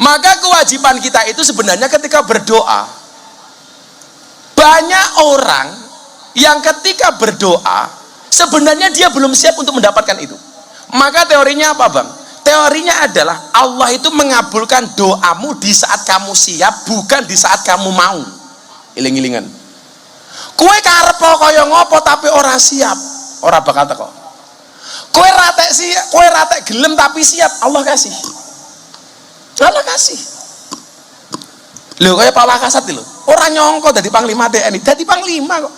Maka kewajiban kita itu sebenarnya ketika berdoa, banyak orang yang ketika berdoa sebenarnya dia belum siap untuk mendapatkan itu. Maka teorinya apa, Bang? Teorinya adalah Allah itu mengabulkan doamu di saat kamu siap, bukan di saat kamu mau. Iling-ilingan. Kue karep kaya ngopo tapi ora siap, ora bakal teko. Kue ratek gelem tapi siap, Allah kasih. Allah kasih. Lho kaya Pak Wakasat lho, ora nyongko dadi panglima TNI, dadi panglima kok.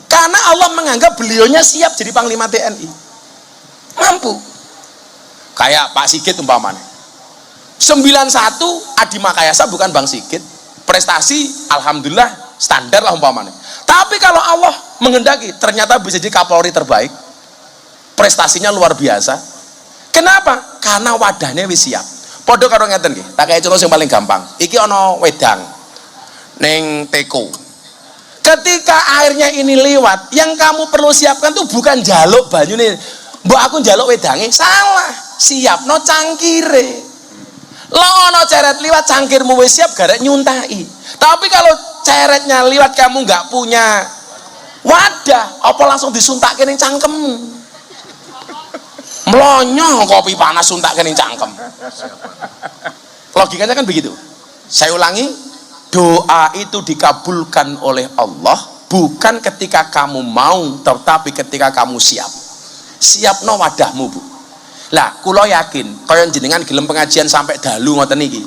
Karena Allah menganggap beliaunya siap jadi panglima TNI. Mampu. Kayak Pak Sigit umpamanya. 91 Adi Makayasa bukan Bang Sigit. Prestasi alhamdulillah standar lah umpamanya. Tapi kalau Allah menghendaki ternyata bisa jadi Kapolri terbaik. Prestasinya luar biasa. Kenapa? Karena wadahnya wis siap. Podo karo ngeten nggih, tak kaya contoh yang paling gampang. Iki ana wedang ning teko. Ketika airnya ini lewat, yang kamu perlu siapkan tuh bukan jaluk banyune. Mbok aku njaluk wedange, salah. Siapno cangkire. Lo ono ceret liwat cangkirmu wis siap garek nyuntai. Tapi kalau ceretnya liwat kamu nggak punya wadah, apa langsung disuntakke ning cangkemmu? Melonyoh kopi panas suntakke ning cangkem. Logikanya kan begitu. Saya ulangi, doa itu dikabulkan oleh Allah bukan ketika kamu mau, tetapi ketika kamu siap. Siapno wadahmu, Bu. Lah, kula yakin kaya jenengan gelem pengajian sampai dalu ngoten niki.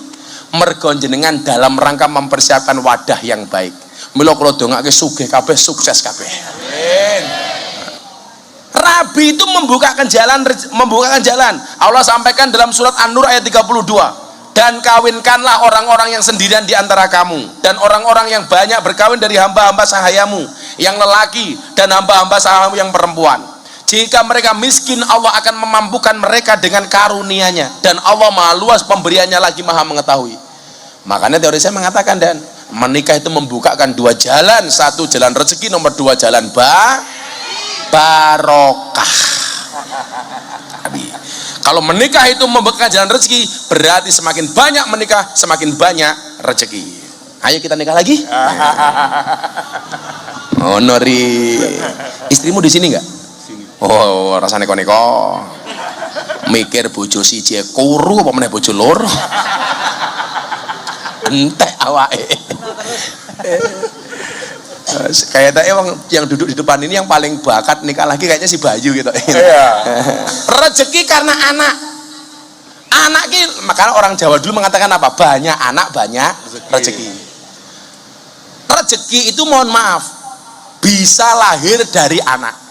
Mergo jenengan dalam rangka mempersiapkan wadah yang baik. Mila kula dongake sugih kabeh, sukses kabeh. Amin. Rabi itu membukakan jalan. Allah sampaikan dalam surat An-Nur ayat 32. Dan kawinkanlah orang-orang yang sendirian di antara kamu dan orang-orang yang banyak berkawin dari hamba-hamba sahayamu yang lelaki dan hamba-hamba sahayamu yang perempuan. Jika mereka miskin, Allah akan memampukan mereka dengan karunia-Nya, dan Allah Maha Luas pemberiannya lagi Maha mengetahui. Makanya teori saya mengatakan, dan menikah itu membukakan dua jalan. Satu jalan rezeki, nomor dua jalan barokah. Kalau menikah itu membuka jalan rezeki, berarti semakin banyak menikah, semakin banyak rezeki. Ayo kita nikah lagi. Oh, Nori, istrimu di sini nggak? Oh, rasanya neko-neko. Mikir bojo siji kuru apa meneh bojo loro. Entek awake. Kayak tadi yang duduk di depan ini yang paling bakat nikah lagi kayaknya si Bayu gitu. Iya. Rezeki karena anak. Anak ki, makanya orang Jawa dulu mengatakan apa? Banyak anak banyak rezeki. Rezeki itu mohon maaf bisa lahir dari anak.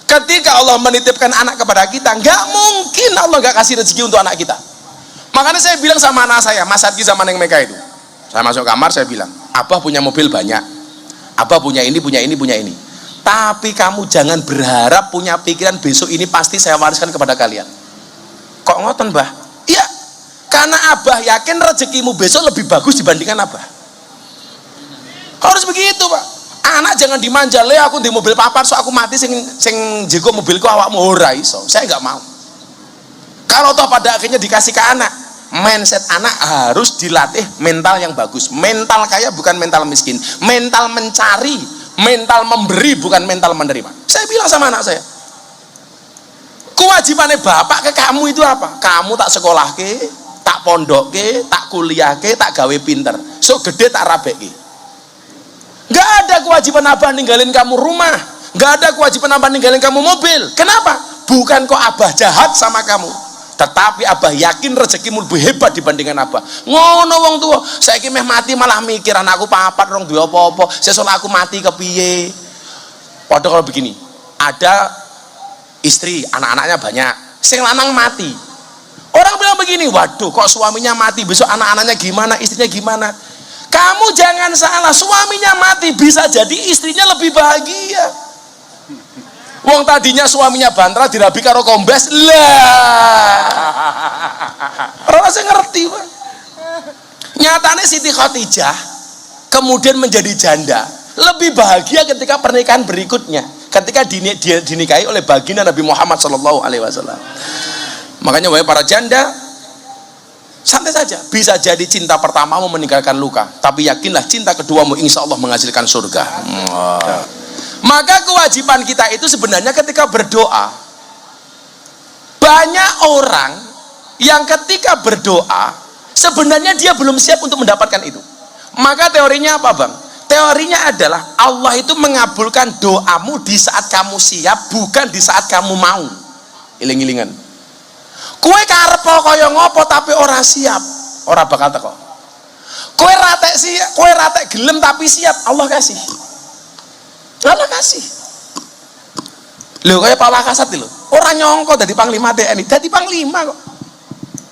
Ketika Allah menitipkan anak kepada kita, nggak mungkin Allah nggak kasih rezeki untuk anak kita. Makanya saya bilang sama anak saya, Mas Adki sama Neng Meka itu, saya masuk kamar saya bilang, Abah punya mobil banyak, Abah punya ini, punya ini, punya ini. Tapi kamu jangan berharap punya pikiran besok ini pasti saya wariskan kepada kalian. Kok ngoten, Bah? Iya, karena Abah yakin rezekimu besok lebih bagus dibandingkan Abah. Harus begitu, Pak. Anak jangan dimanja, le aku di mobil papan, so aku mati sing jago mobilku awakmu ora iso. Saya nggak mau. Kalau toh pada akhirnya dikasih ke anak, mindset anak harus dilatih mental yang bagus. Mental kaya bukan mental miskin. Mental mencari, mental memberi bukan mental menerima. Saya bilang sama anak saya, kewajibannya bapak ke kamu itu apa? Kamu tak sekolah ke, tak pondok ke, tak kuliah ke, tak gawe pinter. So gede tak rabek ke. Gak ada kewajiban Abah ninggalin kamu rumah, gak ada kewajiban Abah ninggalin kamu mobil. Kenapa? Bukan kok Abah jahat sama kamu, tetapi Abah yakin rezekimu lebih hebat dibandingkan Abah. Ngono wong tua, saiki meh mati malah mikir anakku papat rong duwe apa-apa, sesuk aku mati kepiye. Padahal kalau begini, ada istri, anak-anaknya banyak, sing lanang mati. Orang bilang begini, waduh kok suaminya mati, besok anak-anaknya gimana, istrinya gimana? Kamu jangan salah, suaminya mati bisa jadi istrinya lebih bahagia. Wong tadinya suaminya bantra dirabi karo kombes lah. Orang saya ngerti, Pak. Nyatanya Siti Khadijah kemudian menjadi janda, lebih bahagia ketika pernikahan berikutnya, ketika dinikahi oleh baginda Nabi Muhammad SAW. Makanya wahai para janda, santai saja. Bisa jadi cinta pertamamu meninggalkan luka, tapi yakinlah cinta keduamu insya Allah menghasilkan surga. Maka kewajiban kita itu sebenarnya ketika berdoa, banyak orang yang ketika berdoa sebenarnya dia belum siap untuk mendapatkan itu. Maka teorinya apa bang? Teorinya adalah Allah itu mengabulkan doamu di saat kamu siap, bukan di saat kamu mau. Iling-ilingan. Kue karep kaya ngopo tapi ora siap, ora bakal teko. Kue ratek gelem tapi siap, Allah kasih. Allah kasih. Lho kaya Pak Wakasat lho. Ora nyongko dadi panglima TNI, dadi panglima kok.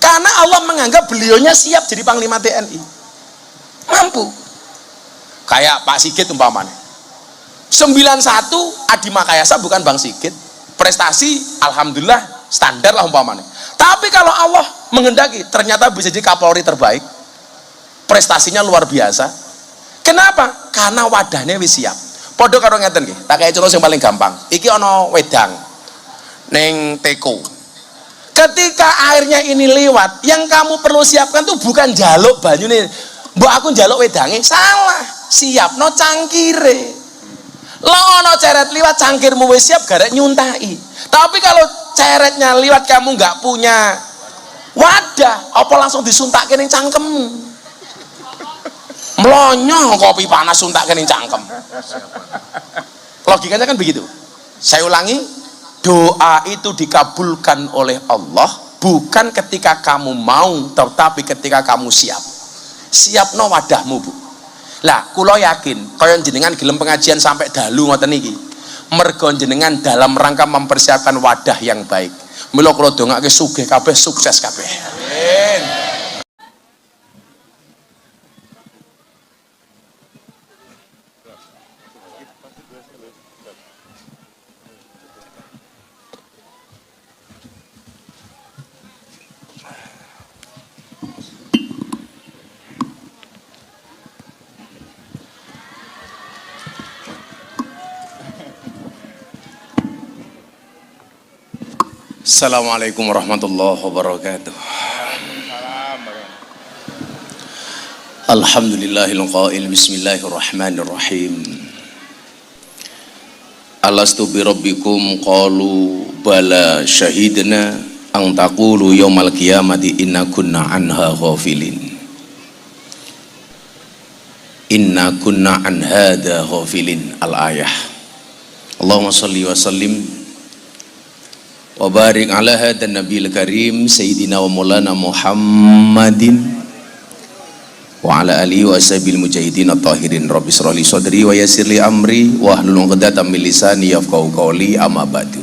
Karena Allah menganggap beliaunya siap jadi panglima TNI. Mampu. Kayak Pak Sigit umpamanya. 91 Adi Makayasa bukan Bang Sigit. Prestasi alhamdulillah standar lah umpamanya. Tapi kalau Allah menghendaki ternyata bisa jadi Kapolri terbaik. Prestasinya luar biasa. Kenapa? Karena wadahnya wis siap. Podo karo ngeten nggih, tak kaya contoh yang paling gampang. Iki ana wedang ning teko. Ketika airnya ini lewat, yang kamu perlu siapkan tuh bukan jaluk banyune. Mbok aku njaluk wedange, salah. Siapno cangkire. Lo ono ceret liwat cangkirmu wis siap garek nyuntai. Tapi kalau ceretnya liwat kamu nggak punya wadah, apa langsung disuntakke ning cangkemmu? Melonyoh kopi panas suntakke ning cangkem. Logikanya kan begitu. Saya ulangi, doa itu dikabulkan oleh Allah bukan ketika kamu mau, tetapi ketika kamu siap. Siapno wadahmu, Bu. Lah, kula yakin kaya jenengan gelem pengajian sampai dalu ngoten iki. Mergo jenengan dalam rangka mempersiapkan wadah yang baik. Mila kula dongake sugih kabeh, sukses kabeh. Amin. Assalamualaikum warahmatullahi wabarakatuh. Alhamdulillahil qail bismillahirrahmanirrahim. Alastu bi rabbikum qalu bala syahidna an taqulu yaumal qiyamati inna kunna anha ghafilin. Inna kunna an hadha ghafilin. Al-ayah. Allahumma shalli wa sallim wa barik ala hadan nabiyil karim sayyidina wa maulana Muhammadin wa ala alihi wa ashabil mujahidin at-tahirin. Rabbi shrah li sadri wa yassir li amri wa hlul 'uqdatam min lisani yafqahu qawli. Amma ba'du.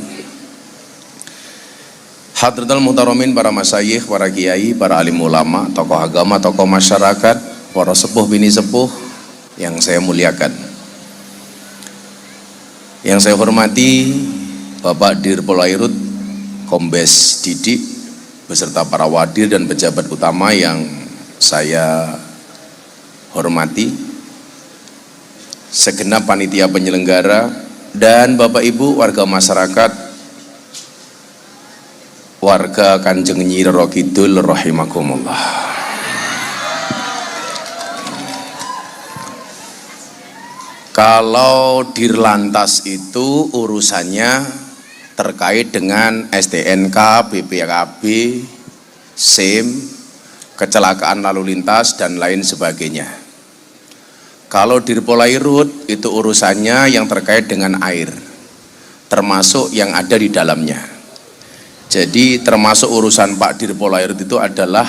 Hadratul muhtaramin, para masyayikh, para kiai, para alim ulama, tokoh agama, tokoh masyarakat, para sepuh bini sepuh yang saya muliakan, yang saya hormati Bapak Dir Polairut Kombes Didik beserta para wadir dan pejabat utama yang saya hormati, segenap panitia penyelenggara, dan Bapak Ibu warga masyarakat, warga Kanjeng Nyi Roro Kidul rahimakumullah. Kalau Dirlantas itu urusannya terkait dengan STNK, BPKB, SIM, kecelakaan lalu lintas dan lain sebagainya. Kalau Dirpolairut itu urusannya yang terkait dengan air, termasuk yang ada di dalamnya. Jadi termasuk urusan Pak Dirpolairut itu adalah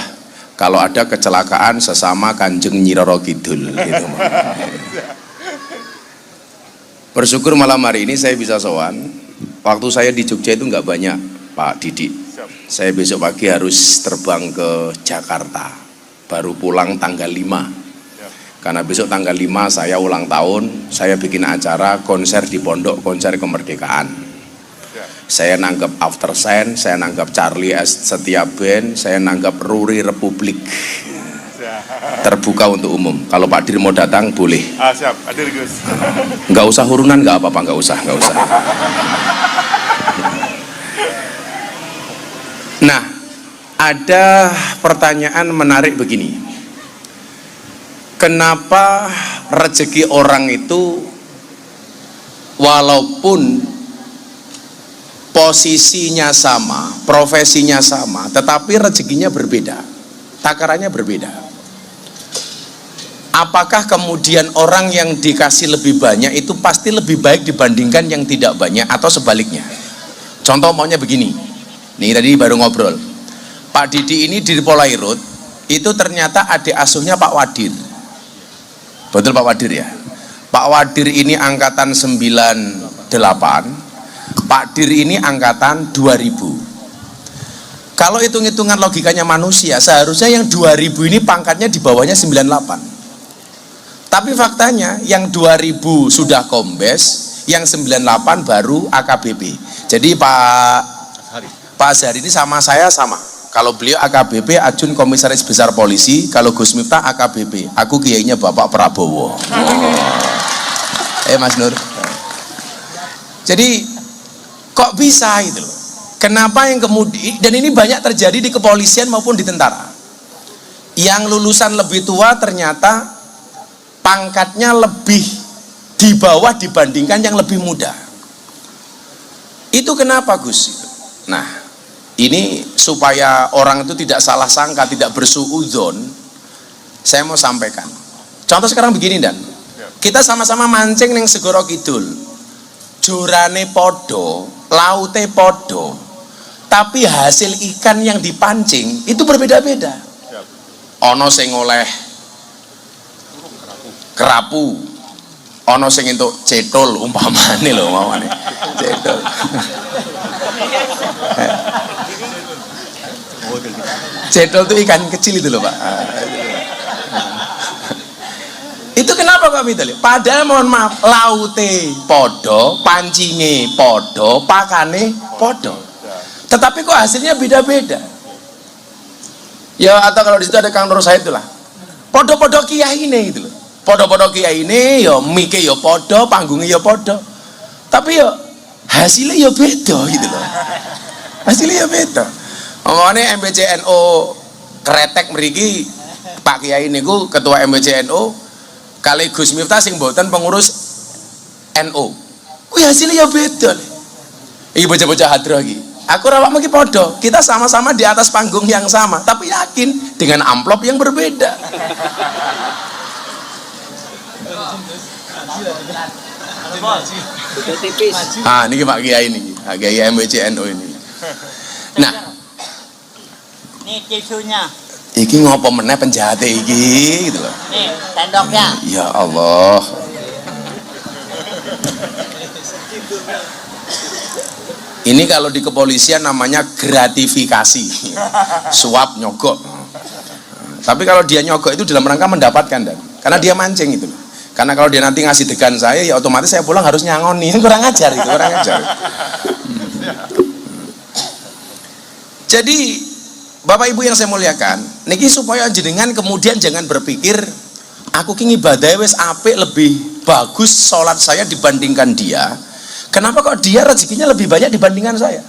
kalau ada kecelakaan sesama Kanjeng Nyi Roro Kidul gitu. Bersyukur malam hari ini saya bisa sowan. Waktu saya di Jogja itu nggak banyak, Pak Didi. Saya besok pagi harus terbang ke Jakarta, baru pulang tanggal 5. Karena besok tanggal 5 saya ulang tahun, saya bikin acara konser di Pondok, konser kemerdekaan. Saya nanggap After Sen, saya nanggap Charlie Setia Band, saya nanggap Ruri Republik. Terbuka untuk umum. Kalau Pak Dir mau datang boleh. Siap, hadir Gus. Nggak usah hurunan, nggak apa-apa, nggak usah. Nah, Ada pertanyaan menarik begini. Kenapa rezeki orang itu walaupun posisinya sama, profesinya sama, tetapi rezekinya berbeda, takarannya berbeda? Apakah kemudian orang yang dikasih lebih banyak itu pasti lebih baik dibandingkan yang tidak banyak, atau sebaliknya? Contoh maunya begini. Nih tadi baru ngobrol. Pak Didi ini di Polairut itu ternyata adik asuhnya Pak Wadir. Betul Pak Wadir ya? Pak Wadir ini angkatan 98, Pak Dir ini angkatan 2000. Kalau hitung-hitungan logikanya manusia, seharusnya yang 2000 ini pangkatnya di bawahnya 98. Tapi faktanya yang 2000 sudah kombes, yang 98 baru AKBP. Jadi Pak Azhar ini sama saya sama. Kalau beliau AKBP, Ajun Komisaris Besar Polisi. Kalau Gus Miftah AKBP, aku kiainya Bapak Prabowo. Mas Nur. Jadi kok bisa itu loh? Kenapa yang kemudian, dan ini banyak terjadi di kepolisian maupun di tentara, yang lulusan lebih tua ternyata pangkatnya lebih di bawah dibandingkan yang lebih muda. Itu kenapa Gus? Nah, ini supaya orang itu tidak salah sangka, tidak bersuudzon, saya mau sampaikan. Contoh sekarang begini, Dan. Kita sama-sama mancing neng Segoro Kidul. Jurane podo, laute podo. Tapi hasil ikan yang dipancing itu berbeda-beda. Ono sing oleh kerapu, ono sing entuk cetol, umpamane lho, umpamane. Cetol. Cetol itu ikan kecil itu loh Pak. Itu kenapa kok gitu? Padahal mohon maaf, laute podo, pancinge podo, pakane podo. Tetapi kok hasilnya beda-beda. Ya atau kalau di situ ada Kang Nur Said itulah. Podo-podo kiai ini gitu loh. Podo-podo kiai ini ya mike ya podo, panggungnya ya podo. Tapi ya hasilnya ya beda gitu loh. Hasilnya ya beda. Omongane MBCNO Kretek mriki Pak Kiai niku ketua MBCNO kali Gus Miftah sing mboten pengurus NU. Kuwi hasilnya ya beda. Iki bocah-bocah hadroh iki. Aku rawak mungkin podo. Kita sama-sama di atas panggung yang sama, tapi yakin dengan amplop yang berbeda. Niki Pak Kiai niki, Pak Kiai MBCNO ini. Nah, ini tisunya. Iki ngopo meneh penjahate iki gitu loh. Nih, sendoknya. Ya Allah. Ini kalau di kepolisian namanya gratifikasi. Suap nyogok. Tapi kalau dia nyogok itu dalam rangka mendapatkan, Dan. Karena dia mancing itu. Karena kalau dia nanti ngasih degan saya, ya otomatis saya pulang harus nyangoni. Ini kurang ajar itu, kurang ajar. Jadi Bapak Ibu yang saya muliakan, niki supaya jenengan kemudian jangan berpikir aku ki ibadah wis apik, lebih bagus sholat saya dibandingkan dia. Kenapa kok dia rezekinya lebih banyak dibandingkan saya?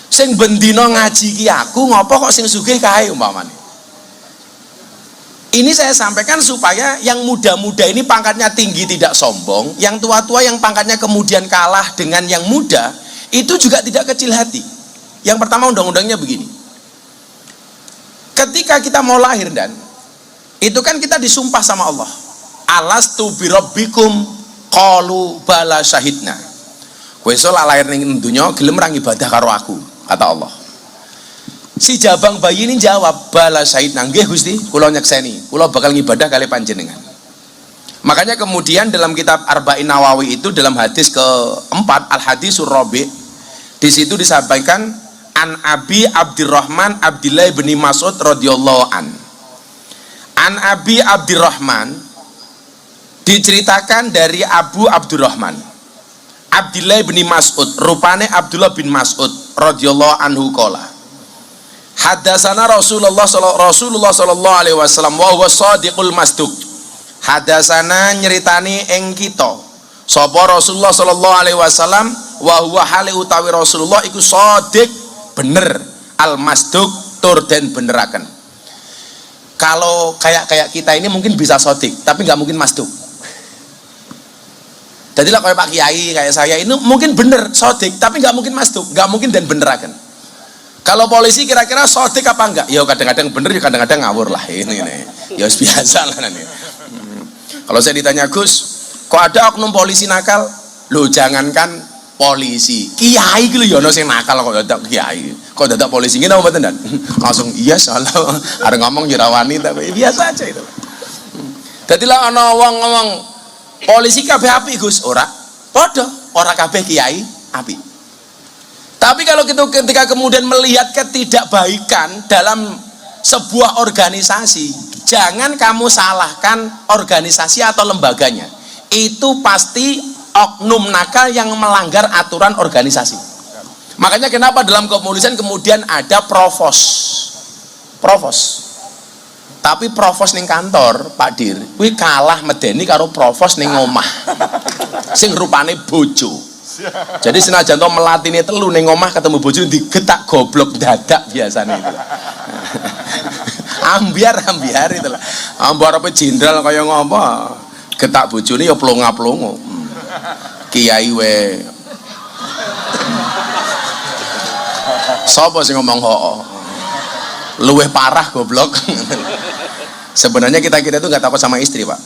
Sing bendino ngaji ki aku, ngopo kok sing sugih kae umpamane. Ini saya sampaikan supaya yang muda-muda ini pangkatnya tinggi tidak sombong, yang tua-tua yang pangkatnya kemudian kalah dengan yang muda itu juga tidak kecil hati. Yang pertama undang-undangnya begini. Ketika kita mau lahir, Dan, itu kan kita disumpah sama Allah. Alastu birabbikum qalu bala syahidna. Kowe iso lahir ning donya gelem ra ibadah karo aku, kata Allah. Si jabang bayi ini jawab, bala syahidna, nggih Gusti, kula nyekseni, kula bakal ngibadah kali panjenengan. Makanya kemudian dalam kitab Arba'in Nawawi itu dalam hadis keempat, Al-Hadisur Rabi', di situ disampaikan An Abi Abdurrahman Abdillah bin Mas'ud radhiyallahu an. An Abi Abdurrahman diceritakan dari Abu Abdurrahman Abdillah bin Mas'ud, rupane Abdullah bin Mas'ud radhiyallahu anhu qala. Hadasana Rasulullah sallallahu alaihi wasallam wa huwa shadiqul masduq. Hadasana nyeritani ing kita sapa Rasulullah sallallahu alaihi wasallam wa huwa hale utawi Rasulullah iku shadiq, bener, al-masduk tur den beneraken. Kalau kayak kita ini mungkin bisa sodik, tapi nggak mungkin masduk. Jadilah kayak Pak Kiai, kayak saya ini mungkin bener sodik, tapi nggak mungkin masduk, nggak mungkin dan beneraken. Kalau polisi kira-kira sodik apa enggak? Ya kadang-kadang bener, ya kadang-kadang ngawur lah ini. Ya biasa lah nanti. Kalau saya ditanya, Gus, kok ada oknum polisi nakal? Loh, jangankan polisi, kiai gitu ya, ono sing nakal kok dadak kiai. Kok dadak polisi ngene apa mboten dan? Langsung iya salah. Arep ngomong jerawani tapi biasa aja itu. Dadilah ana wong ngomong polisi kabeh apik Gus, ora. Padha, ora kabeh kiai apik. Tapi kalau kita ketika kemudian melihat ketidakbaikan dalam sebuah organisasi, jangan kamu salahkan organisasi atau lembaganya. Itu pasti oknum nakal yang melanggar aturan organisasi. Makanya kenapa dalam kepolisian kemudian ada provos. Tapi provos ning kantor, Pak Dir, kuwi kalah medeni karo provos ning omah. Sing rupane bojo. Jadi senajan to melatine telu ning omah ketemu bojo digetak goblok dadak biasane itu. Ambiar itu lah. Ambar apa jenderal kaya ngopo? Getak bojone ya plonga-plongo. Kiai we. Sapa sing ngomong hoo? Luwih parah goblok. Sebenarnya kita itu nggak takut sama istri, Pak.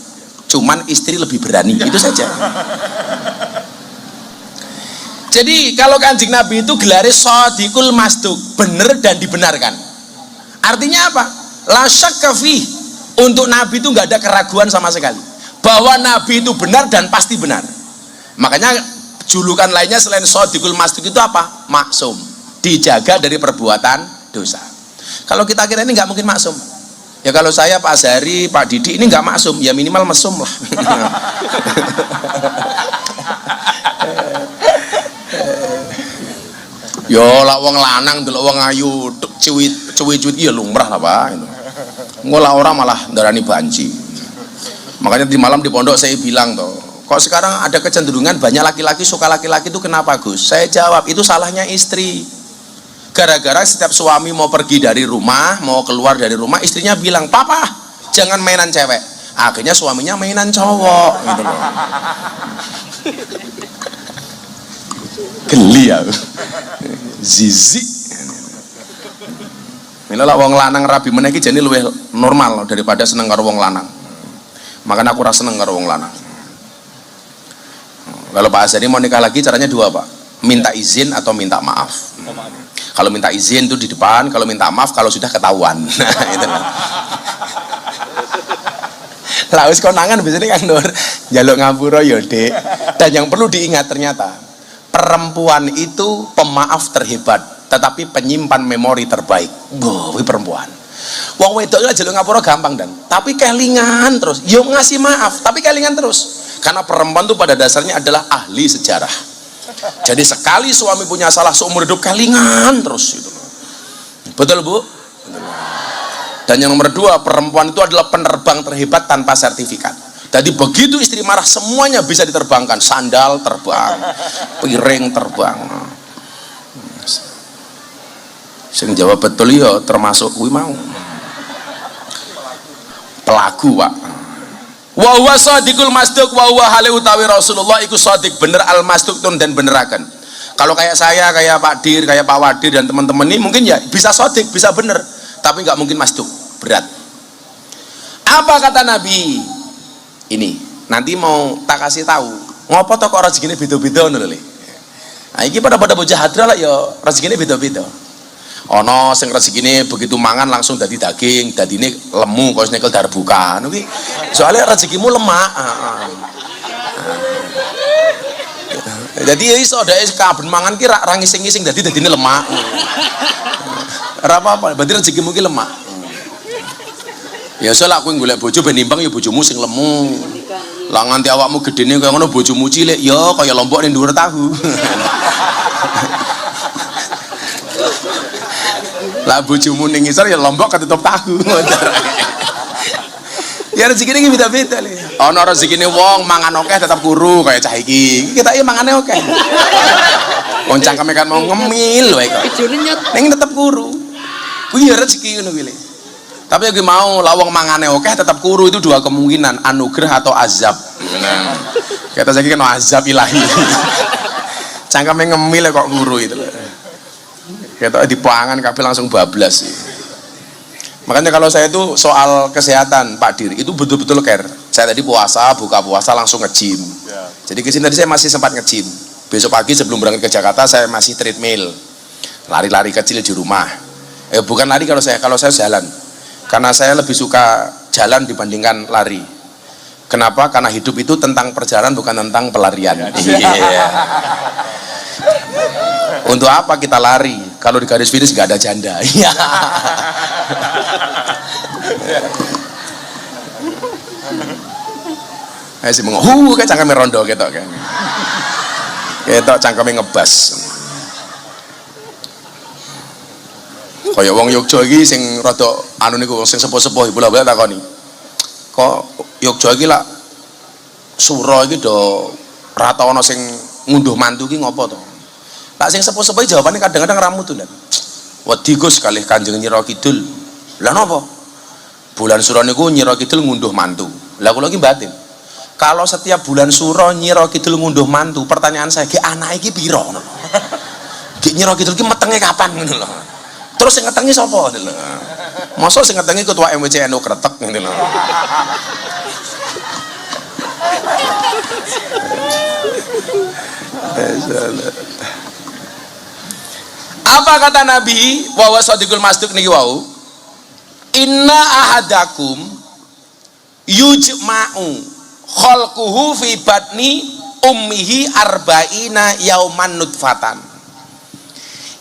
Cuman istri lebih berani, itu saja. Jadi kalau Kanjeng Nabi itu gelarnya shadiqul masduq, benar dan dibenarkan. Artinya apa? La syakka fi. Untuk Nabi itu nggak ada keraguan sama sekali bahwa Nabi itu benar dan pasti benar. Makanya julukan lainnya selain shadiqul masduq itu apa? Maksum, dijaga dari perbuatan dosa. Kalau kita ini nggak mungkin maksum. Ya kalau saya, Pak Azhari, Pak Didi ini nggak maksum, ya minimal mesum lah. Yo lah wong lanang delok wong ayu cuwit-cuwit ya lumrah lah Pak. Ngolah orang malah darani banci. Makanya di malam di pondok saya bilang toh, kok sekarang ada kecenderungan banyak laki-laki suka laki-laki itu kenapa Gus? Saya jawab itu salahnya istri. Gara-gara setiap suami mau pergi dari rumah, mau keluar dari rumah, istrinya bilang, "Papa, jangan mainan cewek." Akhirnya suaminya mainan cowok gitu loh. Geli ya. Zizi. Mila wong lanang rabi meneh iki jane luwih normal daripada seneng karo wong lanang. Makanya aku rasa seneng karo wong lanang. Kalau Pak Azhari mau nikah lagi caranya dua, Pak. Minta izin atau minta maaf. Kalau minta izin itu di depan, kalau minta maaf kalau sudah ketahuan. Nah, itu lah. Lah wis konangan biasanya Kang Nur, njaluk ngapura ya, Dek. Dan yang perlu diingat ternyata perempuan itu pemaaf terhebat, tetapi penyimpan memori terbaik. Boh, perempuan. Wong wedok lah njaluk ngapura gampang dan, tapi kelingan terus. Yo ngasih maaf, tapi kelingan terus. Karena perempuan itu pada dasarnya adalah ahli sejarah. Jadi sekali suami punya salah seumur hidup kelingan terus gitu. Betul Bu? Dan yang nomor dua, perempuan itu adalah penerbang terhebat tanpa sertifikat. Jadi begitu istri marah semuanya bisa diterbangkan. Sandal terbang, piring terbang. Sing jawab betul ya termasuk kuwi mau. Pelaku Pak. Wa huwa shadiqul masduq wa huwa hale utawi Rasulullah iku shadiq bener al masduq dan beneraken. Kalau kayak saya, kayak Pak Dir, kayak Pak Wadir dan teman-teman ini mungkin ya bisa shadiq, bisa bener, tapi nggak mungkin masduq, berat. Apa kata Nabi? Ini nanti mau tak kasih tahu. Ngopo to kok rezekine beda-beda ngono lho. Nah, iki pada bocah hadra lah ya rezekine beda-beda. Ono sing rezekine begitu mangan langsung dadi daging, dadine lemu kok nyekel darbuka. Kuwi soalnya rezekimu lemak. Jadi ya iso ada kaben mangan ki ra ngising-ngising dadine lemak. Ora apa-apa, berarti rezekimu ki lemak. Ya iso lah kowe golek bojo ben imbang ya bojomu sing lemu. Lah nganti awakmu gedene kaya ngono bojomu cilik ya kaya lombok ning dhuwur tahu. Lah bojomu ning ngisor ya lombok ketutup tahu. Ya rezekine iki beda-beda le. Ana rezekine wong mangan akeh tetap kuru kaya cah iki. Kita iki mangane akeh. Wong cangkeme kan mau ngemil wae kok. Ning tetep kuru. Kuwi ya rezeki ngono kuwi. Tapi yang mau lawang mangane oke tetap kuru, itu dua kemungkinan, anugerah atau azab. Kata saya kena azab ilahi. Cangkeme ngemil kok kuru itu. Kata dipangan kabeh langsung bablas. Makanya kalau saya itu soal kesehatan Pak Dir itu betul-betul care. Saya tadi puasa, buka puasa langsung nge-gym. Jadi kesini tadi saya masih sempat nge-gym. Besok pagi sebelum berangkat ke Jakarta saya masih treadmill, lari-lari kecil di rumah. Bukan lari kalau saya jalan. Karena saya lebih suka jalan dibandingkan lari. Kenapa? Karena hidup itu tentang perjalanan bukan tentang pelarian. Iya. Untuk apa kita lari? Kalau di garis finish nggak ada janda. Iya. Ayo sih ngomong, kayak cangkeme rondo gitu kan. Ketok cangkeme ngebas. Kaya wong Yogya iki sing rada anu niku wong sing sepuh-sepuh bola-bola takoni. Kok Yogya iki lak sura iki do rata ana sing ngunduh mantu ki ngopo to? Lak sing sepuh-sepuh jawabane kadang-kadang ramutulan. Wedi Gus kalih Kanjeng Nyira Kidul. Lah napa? Bulan sura niku Nyira Kidul ngunduh mantu. Lah kula iki batin. Kalau setiap bulan sura Nyira Kidul ngunduh mantu, pertanyaan saya, ki anake iki pira ngono? Ki Nyira Kidul ki metenge kapan ngono lho. Terus sing ngetengi sapa ngono lho. Mosok sing ngetengi ketua MWCNU Kretek ngono lho. Apa kata Nabi wa wasadiqul masduq niki wau? Inna ahadakum yujma'u khalquhu fi batni ummihi arba'ina yauman nutfatan.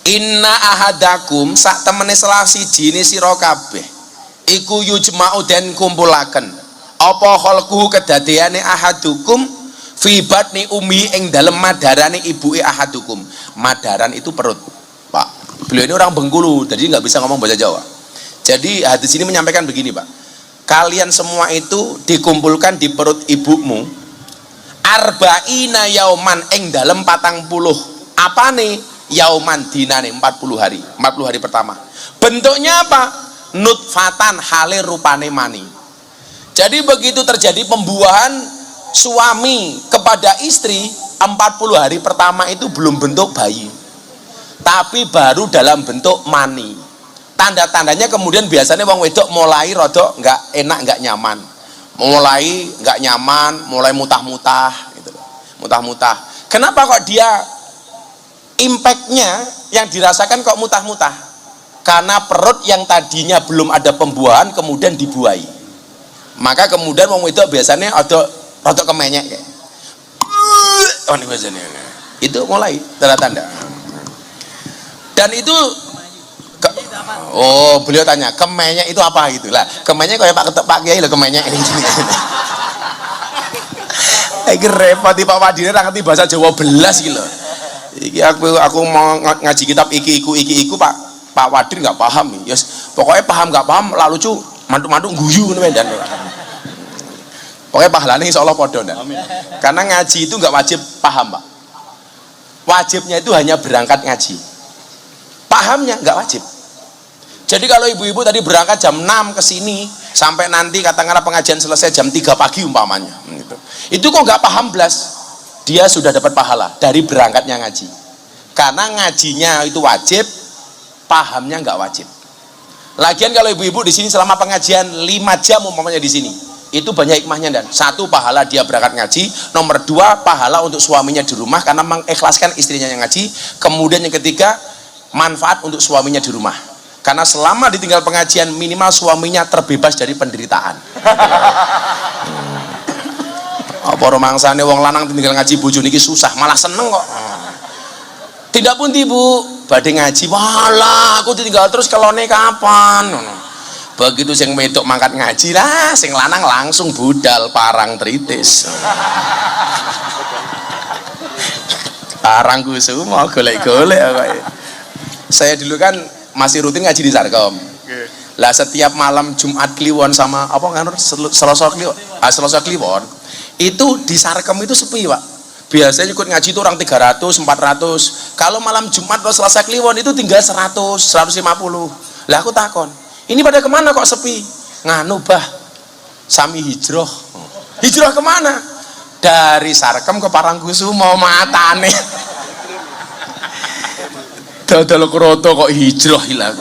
Inna ahadakum sak temene salah siji ne sira kabeh iku yujma'u den kumpulaken apa khalquhu kedadeane ahadukum fi batni ummi ing dalem madarane ibuke ahadukum. Madaran itu perut, Pak. Beliau ini orang Bengkulu, jadi nggak bisa ngomong bahasa Jawa. Jadi hadis ini menyampaikan begini, Pak. Kalian semua itu dikumpulkan di perut ibumu arba'ina yauman ing dalem 40. Apa nih? Yauman dinane 40 hari. 40 hari pertama. Bentuknya apa? Nutfatan hale rupane mani. Jadi begitu terjadi pembuahan suami kepada istri, 40 hari pertama itu belum bentuk bayi, tapi baru dalam bentuk mani. Tanda-tandanya kemudian biasanya wong wedok mulai rodok nggak enak, nggak nyaman, mulai nggak nyaman, mulai mutah-mutah gitu loh. Mutah-mutah. Kenapa kok dia impactnya yang dirasakan kok mutah-mutah? Karena perut yang tadinya belum ada pembuahan kemudian dibuahi. Maka kemudian wong wedok biasanya ada rodok kemenyek kayak. Oh ini biasanya. Itu mulai tanda-tanda. Dan itu oh, beliau tanya, kemenyek itu apa gitu lah. Kemenyek kayak Pak Kiai lho, kemenyek ini. Iki repot di Pak Wadi ora ngerti bahasa Jawa belas iki lho. Iki aku mau ngaji kitab iki iku Pak Wadi nggak paham. Yes, pokoknya paham nggak paham lalu lucu mantuk-mantuk guyu ngono dan. Pokoknya pahalane insyaallah padha ndak. Karena ngaji itu nggak wajib paham, Pak. Wajibnya itu hanya berangkat ngaji. Pahamnya nggak wajib. Jadi kalau ibu-ibu tadi berangkat jam 6 ke sini sampai nanti katakanlah pengajian selesai jam 3 pagi umpamanya gitu. Itu kok nggak paham blas, dia sudah dapat pahala dari berangkatnya ngaji. Karena ngajinya itu wajib, pahamnya nggak wajib. Lagian kalau ibu-ibu di sini selama pengajian 5 jam umpamanya di sini, itu banyak hikmahnya. Dan satu, pahala dia berangkat ngaji. Nomor 2, pahala untuk suaminya di rumah karena mengikhlaskan istrinya yang ngaji. Kemudian yang ketiga, manfaat untuk suaminya di rumah. Karena selama ditinggal pengajian minimal suaminya terbebas dari penderitaan. Apa romangsane wong lanang tinggal ngaji bojo niki susah, malah seneng kok. Tidak pun ibu badhe ngaji, walah aku ditinggal terus kelone kapan. Begitu sing wedok mangkat ngaji lah, sing lanang langsung budal parang tritis. Parang kusuma golek-golek kok. Saya dulu kan masih rutin ngaji di Sarkom. Lah setiap malam Jumat Kliwon sama apa kan Selasa Kliwon, Selasa Kliwon itu di Sarkom itu sepi, Pak. Biasanya ikut ngaji itu orang 300, 400. Kalau malam Jumat atau Selasa Kliwon itu tinggal 100, 150. Lah aku takon, ini pada kemana kok sepi? Nganu bah, sami hijrah. Hijrah kemana? Dari Sarkem ke Parangkusumo matane. Dodol kroto kok hijrah hilang.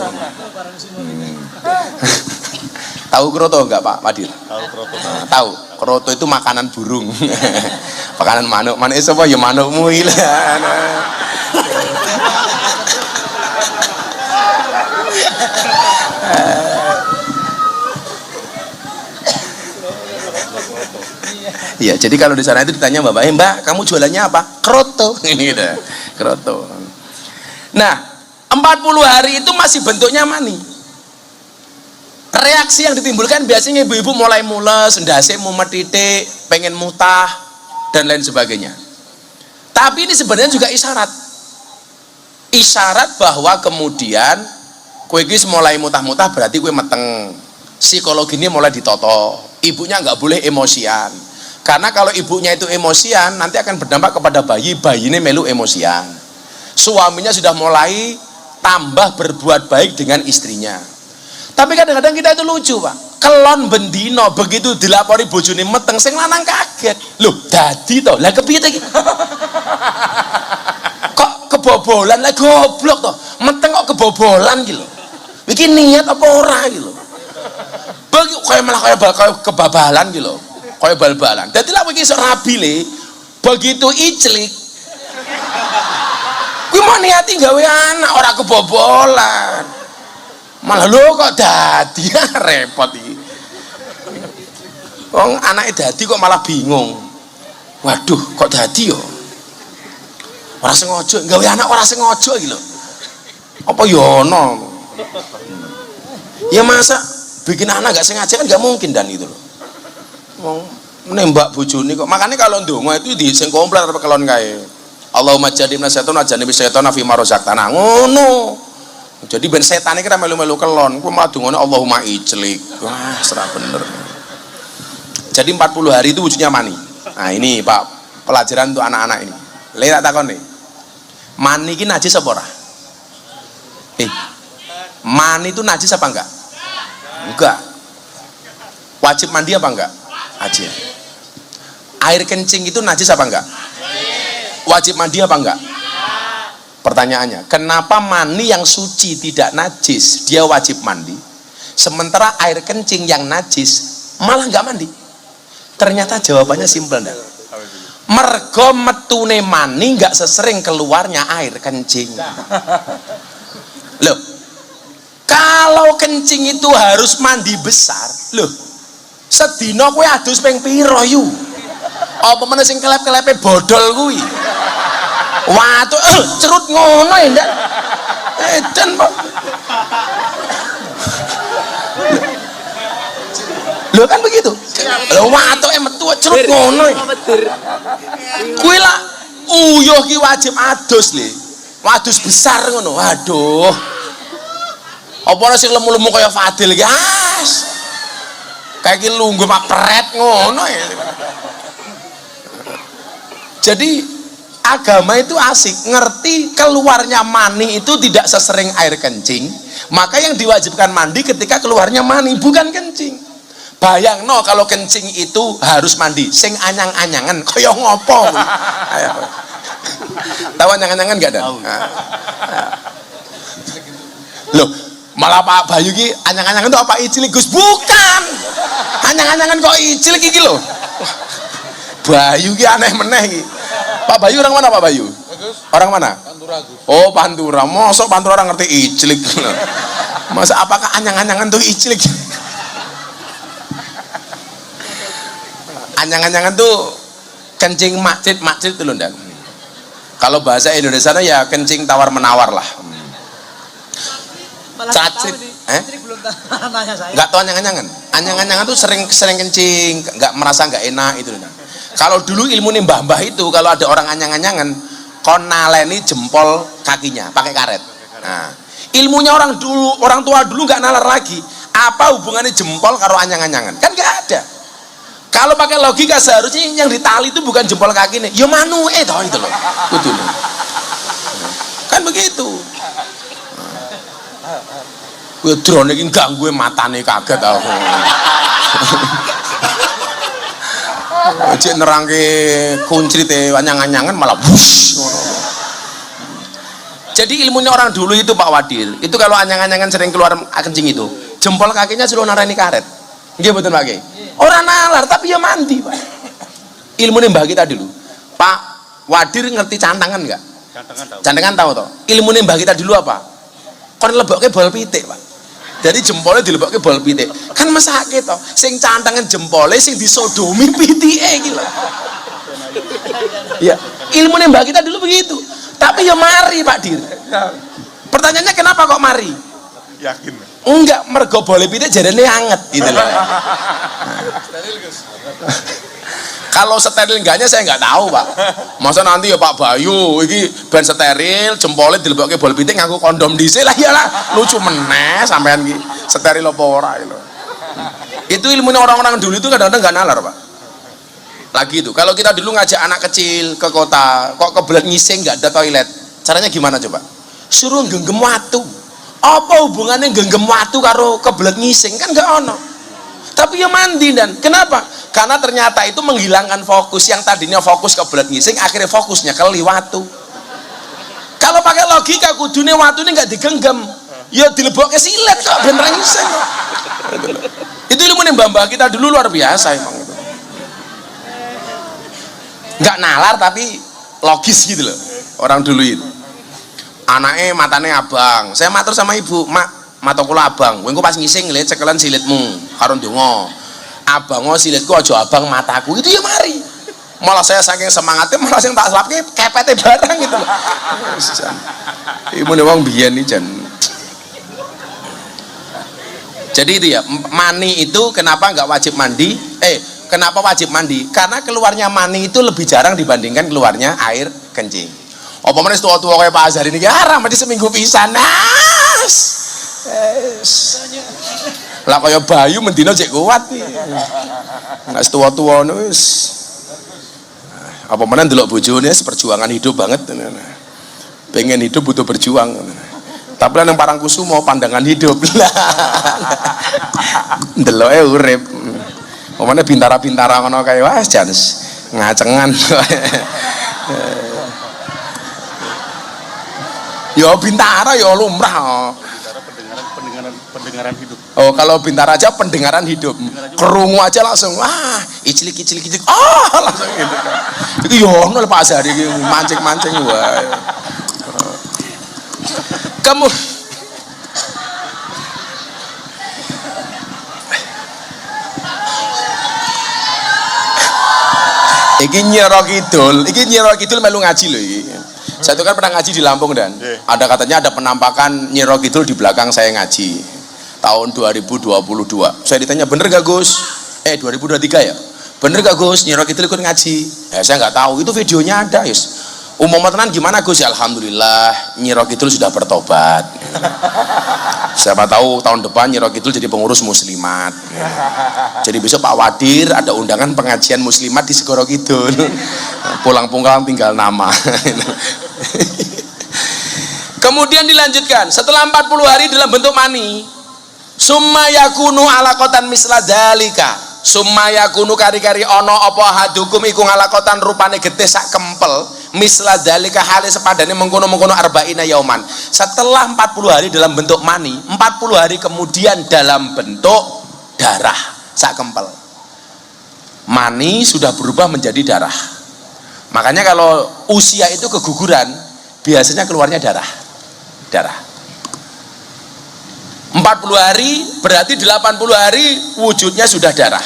Tahu kroto enggak Pak Padil? Tahu kroto. Nah, tahu. Kroto itu makanan burung. Makanan manuk. Manuk sapa ya manukmu hilang. Iya, jadi kalau di sana itu ditanya Mbak, kamu jualannya apa? Kroto. Ini gitu. Kroto. Nah, 40 hari itu masih bentuknya mani. Reaksi yang ditimbulkan biasanya ibu-ibu mulai mules, ndase mumet titik, pengen mutah dan lain sebagainya. Tapi ini sebenarnya juga isyarat. Isyarat bahwa kemudian kowe iki mulai mutah-mutah berarti kowe meteng. Psikologinya mulai ditoto. Ibunya nggak boleh emosian. Karena kalau ibunya itu emosian, nanti akan berdampak kepada bayi ini melu emosian. Suaminya sudah mulai tambah berbuat baik dengan istrinya. Tapi kadang-kadang kita itu lucu Pak, kelon bendino begitu dilapori bojone meteng, sing lanang kaget. Loh dadi to, lah kepiye iki? Kok kebobolan, lah goblok to, meteng kok kebobolan gitu. Iki niat apa ora gitu. Bagi kayak malah kayak kebabalan gitu. Kayak bal-balan. Dadi lha iki iso rabi le, begitu iclik. Kuwi mau niati gawe anak ora kebobolan. Malah lho kok dadi repot iki. Wong anake dadi kok malah bingung. Waduh, kok dadi yo? Ora sengaja, gawe anak ora sengaja iki lho. Apa yo ono? Ya masa bikin anak gak sengaja kan gak mungkin dan itu loh. Wong nembak bojone kok. Makanya kalau ndonga itu di sing komplit apa kelon kae. Allahumma jannibna syaitan wa jannibis syaitana fi ma razaqtana. Ngono. Jadi ben setan iki ra melu-melu kelon. Ku malah dongane Allahumma ijlik. Wah, serah bener. Jadi 40 hari itu wujudnya mani. Nah, ini Pak, pelajaran untuk anak-anak ini. Le tak takon nih. Mani iki najis apa ora? Mani itu najis apa enggak? Enggak. Wajib mandi apa enggak? Wajib. Air kencing itu najis apa enggak? Wajib mandi apa enggak? Pertanyaannya, kenapa mani yang suci tidak najis dia wajib mandi, sementara air kencing yang najis malah enggak mandi? Ternyata jawabannya simpel ndak? Mergo metune mani enggak sesering keluarnya air kencing. Loh, kalau kencing itu harus mandi besar, loh, sedina kowe adus ping pira yu? Apa meneh sing kelep-kelepe bodol kuwi? Watuk cerut ngono ya ndak? Edan Pak. Lho kan begitu. Lho watuke metu cerut ngono. Kuwi lah uyuh ki wajib adus le. Wadus besar ngono. Waduh. Apa ana sing lemu-lemu kaya Fadil iki? Kayak iki lungguh mak pret ngono ya. Jadi agama itu asik, ngerti keluarnya mani itu tidak sesering air kencing, maka yang diwajibkan mandi ketika keluarnya mani, bukan kencing. Bayang no kalau kencing itu harus mandi, sing anyang-anyangan, kaya ngopo? Tahu anyang-anyangan gak ada? Loh, malah Pak Bayu ki anyang-anyangan itu apa icil Gus? Bukan, anyang-anyangan kok icil iki lho. Bayu ki aneh meneh ki. Pak Bayu orang mana Pak Bayu? Orang mana? Pantura Gus. Oh Pantura. Mosok Pantura orang ngerti iclik. Masa apakah anyang-anyangan tuh iclik? Anyang-anyangan tuh kencing makcit itu loh dan. Kalau bahasa Indonesia ya kencing tawar menawar lah. Cacrit, nggak tahu anyang-anyangan. Anyang-anyangan tuh sering kencing, nggak merasa nggak enak itu loh. Kalau dulu ilmu nih mbah-mbah itu kalau ada orang anyang-anyangan kon naleni jempol kakinya pakai karet. Nah, ilmunya orang tua dulu nggak nalar lagi. Apa hubungannya jempol karo anyang-anyangan? Kan nggak ada. Kalau pakai logika seharusnya yang ditali itu bukan jempol kaki nih, yo manu toh itu loh. Betul. Kan begitu. Kowe drone iki ganggu matane kaget aku. Cek nerangke kuncrite anyang-anyangan malah wush ngono. Jadi ilmunya orang dulu itu Pak Wadil, itu kalau anyang-anyangan sering keluar kencing itu, jempol kakinya suruh narani karet. Nggih mboten Pak Kiai? Ora nalar tapi ya mandi, Pak. Ilmunya mbah kita dulu. Pak Wadir ngerti cantangan enggak? Cantangan tahu toh? Ilmunya mbah kita dulu apa? Kon lebokke bol pitik, Pak. Jadi jempolnya dilebokke bol pitik. Kan mesake toh, sing cantangan jempolnya sing disodomi pitike iki lho. Ya, ilmunya mbah kita dulu begitu. Tapi ya mari Pak Dir. Pertanyaannya kenapa kok mari? Yakin? Enggak, mergo bole pitik jarene anget gitu loh. Kalau steril enggaknya saya enggak tahu Pak. Masa nanti ya Pak Bayu iki ben steril jempolnya dilebokke bol pitik nganggo kondom dhisik lah iyalah lucu meneh sampean iki steril apa ora gitu. Itu ilmunya orang-orang dulu itu kadang-kadang enggak nalar Pak. Lagi itu kalau kita dulu ngajak anak kecil ke kota kok kebelet ngising nggak ada toilet, caranya gimana coba? Suruh genggam watu. Apa hubungannya genggam watu karo kebelet ngising? Kan nggak ono. Tapi ya mandi. Dan kenapa? Karena ternyata itu menghilangkan fokus. Yang tadinya fokus kebelet ngising akhirnya fokusnya ke watu. Kalau pakai logika kudune watu ini nggak digenggam, ya dilebokke silet kok beneran ngising kok. Itu ilmu mbah-mbah kita dulu luar biasa emang itu. Nggak nalar tapi logis gitu loh orang dulu itu. Anaknya matanya abang, saya matur sama ibu, mak mata kula abang, kowe pas ngising ngelihat cekelan silitmu karo ndonga, abango silitku aja abang mataku, itu ya mari. Malah saya saking semangatnya malah yang tak selapke kepete barang gitu loh. Ibu nih wong biyen nih jan. Jadi itu ya, mani itu kenapa nggak wajib mandi? Kenapa wajib mandi? Karena keluarnya mani itu lebih jarang dibandingkan keluarnya air kencing. Apa meneh tua-tua kayak Pak Azhar ini haram mandi seminggu pisan. Lah kaya Bayu mendino cek kuat iki. Nek tua-tua wis apa meneh ndelok bojone perjuangan hidup banget. Pengen hidup butuh berjuang. Tapi lah yang Parangkusumo pandangan hidup. Ndeloke urip. Pokoknya bintara-bintara ngono kayak wah jans ngacengan. Ya bintara ya lumrah. Pendengaran hidup. Oh kalau bintara aja pendengaran hidup. Kerungu aja langsung wah icilik. Langsung gitu kan. Itu ya ono Pak Azhari iki mancing-mancing wae. Iki Nyiro Kidul melu ngaji loh iki. Saya itu kan pernah ngaji di Lampung dan ada katanya ada penampakan Nyiro Kidul di belakang saya ngaji tahun 2022. Saya ditanya bener gak Gus? 2023 ya? Bener gak Gus? Nyiro Kidul ikut ngaji? Saya nggak tahu. Itu videonya ada Yus. Umum tenan gimana Gus? Ya alhamdulillah Nyiro Kidul sudah bertobat. Siapa tahu tahun depan Nyiro Kidul jadi pengurus muslimat. Jadi besok Pak Wadir ada undangan pengajian muslimat di Segoro Kidul. Pulang-pulang tinggal nama. Kemudian dilanjutkan setelah 40 hari dalam bentuk mani. Summa yakunu alaqatan misla dzalika. Summa yakunu kari-kari ono apa hadukum iku ngalakotan rupane getih sak kempel misla dzalika hale sepadane mengkono-mengkono arba'ina yauman. Setelah 40 hari dalam bentuk mani, 40 hari kemudian dalam bentuk darah sak kempel. Mani sudah berubah menjadi darah. Makanya kalau usia itu keguguran, biasanya keluarnya darah. 40 hari berarti 80 hari wujudnya sudah darah.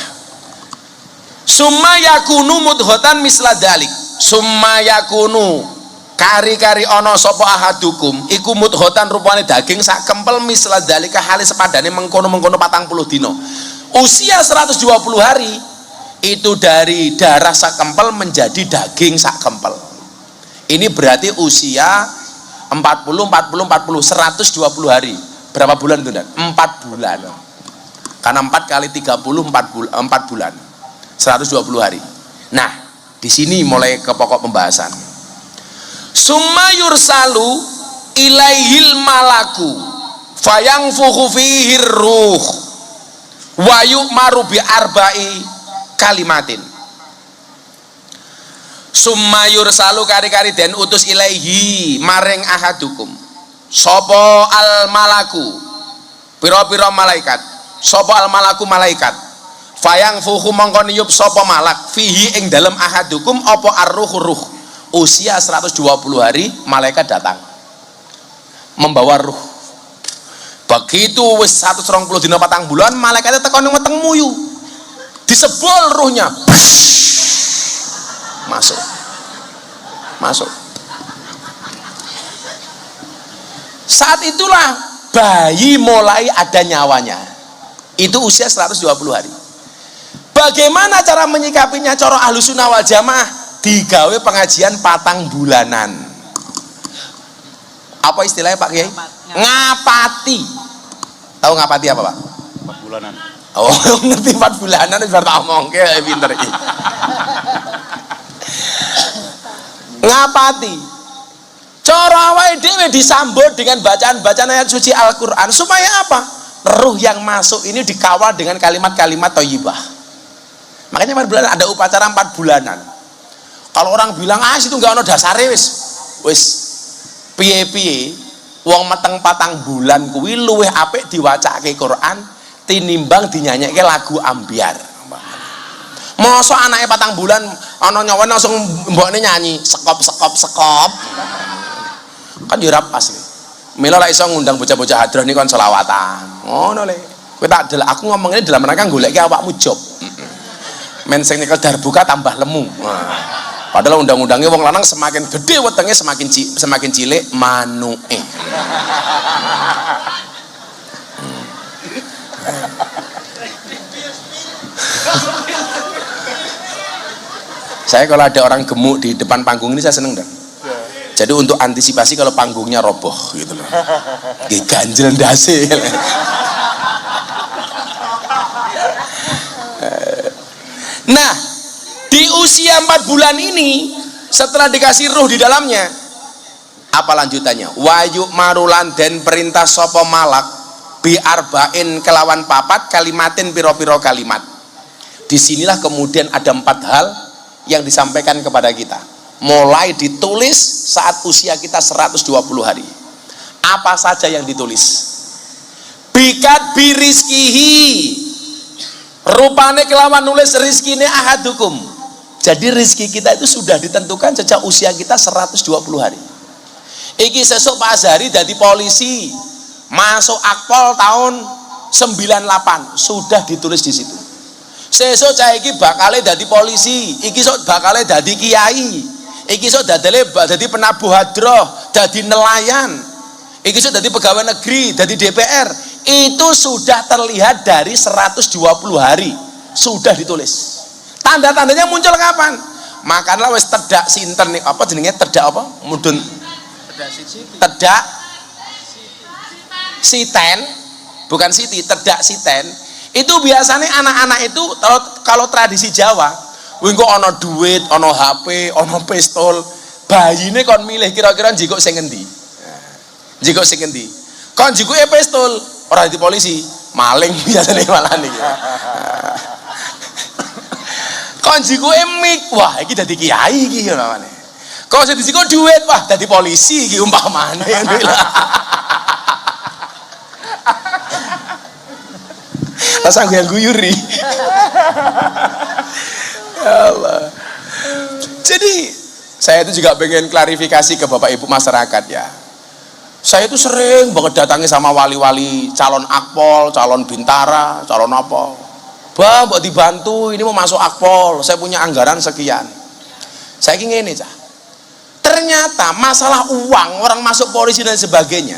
Summa yakunu mudghatan misla dzalik. Summa yakunu kari-kari ono sapa ahadukum iku mudghatan rupane daging sak kempel misla dzalika hale sepadane mengkono-mengkono 40 dino. Usia 120 hari itu dari darah sak kempel menjadi daging sak kempel. Ini berarti usia 120 hari. Berapa bulan itu Dan? 4 bulan. Karena 4 kali 30 4 bulan. 120 hari. Nah, di sini mulai ke pokok pembahasan. Summa yursalu ilaihil malaku fayangfukhu fihi ruh wa yu'maru bi arba'i kalimatin summa yursalu kari-kari den utus ilaihi maring ahadukum sapa al malaku pira-pira malaikat sapa al malaku malaikat fayangfukhu mongko niyup sapa malak fihi ing dalem ahadukum apa ar-ruh usia 120 hari malaikat datang membawa ruh. Begitu wis 120 dina 4 bulan malaikatnya teko ning weteng muyu. Disebol ruhnya. Masuk. Masuk. Saat itulah bayi mulai ada nyawanya. Itu usia 120 hari. Bagaimana cara menyikapinya cara Ahlussunnah wal Jamaah? Digawe pengajian 4 bulanan. Apa istilahnya Pak Kiai? Ngapati. Tahu ngapati apa Pak? 4 bulanan. Oh ngerti 4 bulanan wis bar tak omongke pinter iki. Ngapati. Cara awake dhewe disambut dengan bacaan-bacaan ayat suci Al-Qur'an supaya apa? Ruh yang masuk ini dikawal dengan kalimat-kalimat thayyibah. Makanya 4 bulan ada upacara 4 bulanan. Kalau orang bilang itu enggak ono dasare wis piye-piye wong meteng 4 bulan kuwi luwih apik diwacake Quran tinimbang dinyanyekke lagu ambyar. Mosok anake 4 bulan ana nyawa langsung mbokne nyanyi sekop kan yo ora pas iki. Mila ra iso ngundang bocah-bocah hadroh niki kon selawatan. Ngono le. Kowe tak delok aku ngomongnya dalam rangka goleki awakmu job. Men sing nikel darbuka tambah lemu. Padahal undang-undangnya wong lanang semakin gede wetenge semakin cilik manuke. Saya kalau ada orang gemuk di depan panggung ini saya seneng dan. Jadi untuk antisipasi kalau panggungnya roboh gitu loh. Nggih ganjel ndase. Nah, di usia 4 bulan ini setelah dikasih ruh di dalamnya apa lanjutannya? Wayu marulan den perintah sapa malak bi arba'in kelawan 4 kalimatin piro-piro kalimat. Disinilah kemudian ada 4 hal yang disampaikan kepada kita mulai ditulis saat usia kita 120 hari. Apa saja yang ditulis? Bikat birizkihi, rupane kelawan nulis rizkine ahadukum. Jadi rizki kita itu sudah ditentukan sejak usia kita 120 hari. Iki sesuk Pak Azhari dadi polisi, masuk Akpol tahun 98 sudah ditulis di situ. Sesuk cah iki bakale dadi polisi, iki sok bakale dadi kiai, iki sok dadi penabuh hadroh, dadi nelayan, iki sok dadi pegawai negeri, dadi DPR. Itu sudah terlihat dari 120 hari sudah ditulis. Tanda-tandanya muncul kapan? Makanlah wis tedak sinten nih apa jenenge tedak apa? Mudun tedak siten, bukan siti, tedak siten. Itu biasanya anak-anak itu kalau tradisi Jawa, engko ana duit, ana HP, ana pistol, bayine kon milih kira-kira njikuk sing endi. Njikuk sing endi? Kon njikuke pistol, ora di polisi, maling biasane malah niki. Kon njikuke mik, wah iki dadi kiai iki namane. Kok sing dijikuk duit, wah dadi polisi iki umpamane. Rasa yang guyuri. Ya Allah. Jadi saya itu juga pengen klarifikasi ke Bapak Ibu masyarakat ya. Saya itu sering banget datangi sama wali-wali calon Akpol, calon Bintara, calon apa. Bang, buat dibantu, ini mau masuk Akpol, saya punya anggaran sekian. Saya ingin ini, Cah. Ternyata masalah uang, orang masuk polisi dan sebagainya,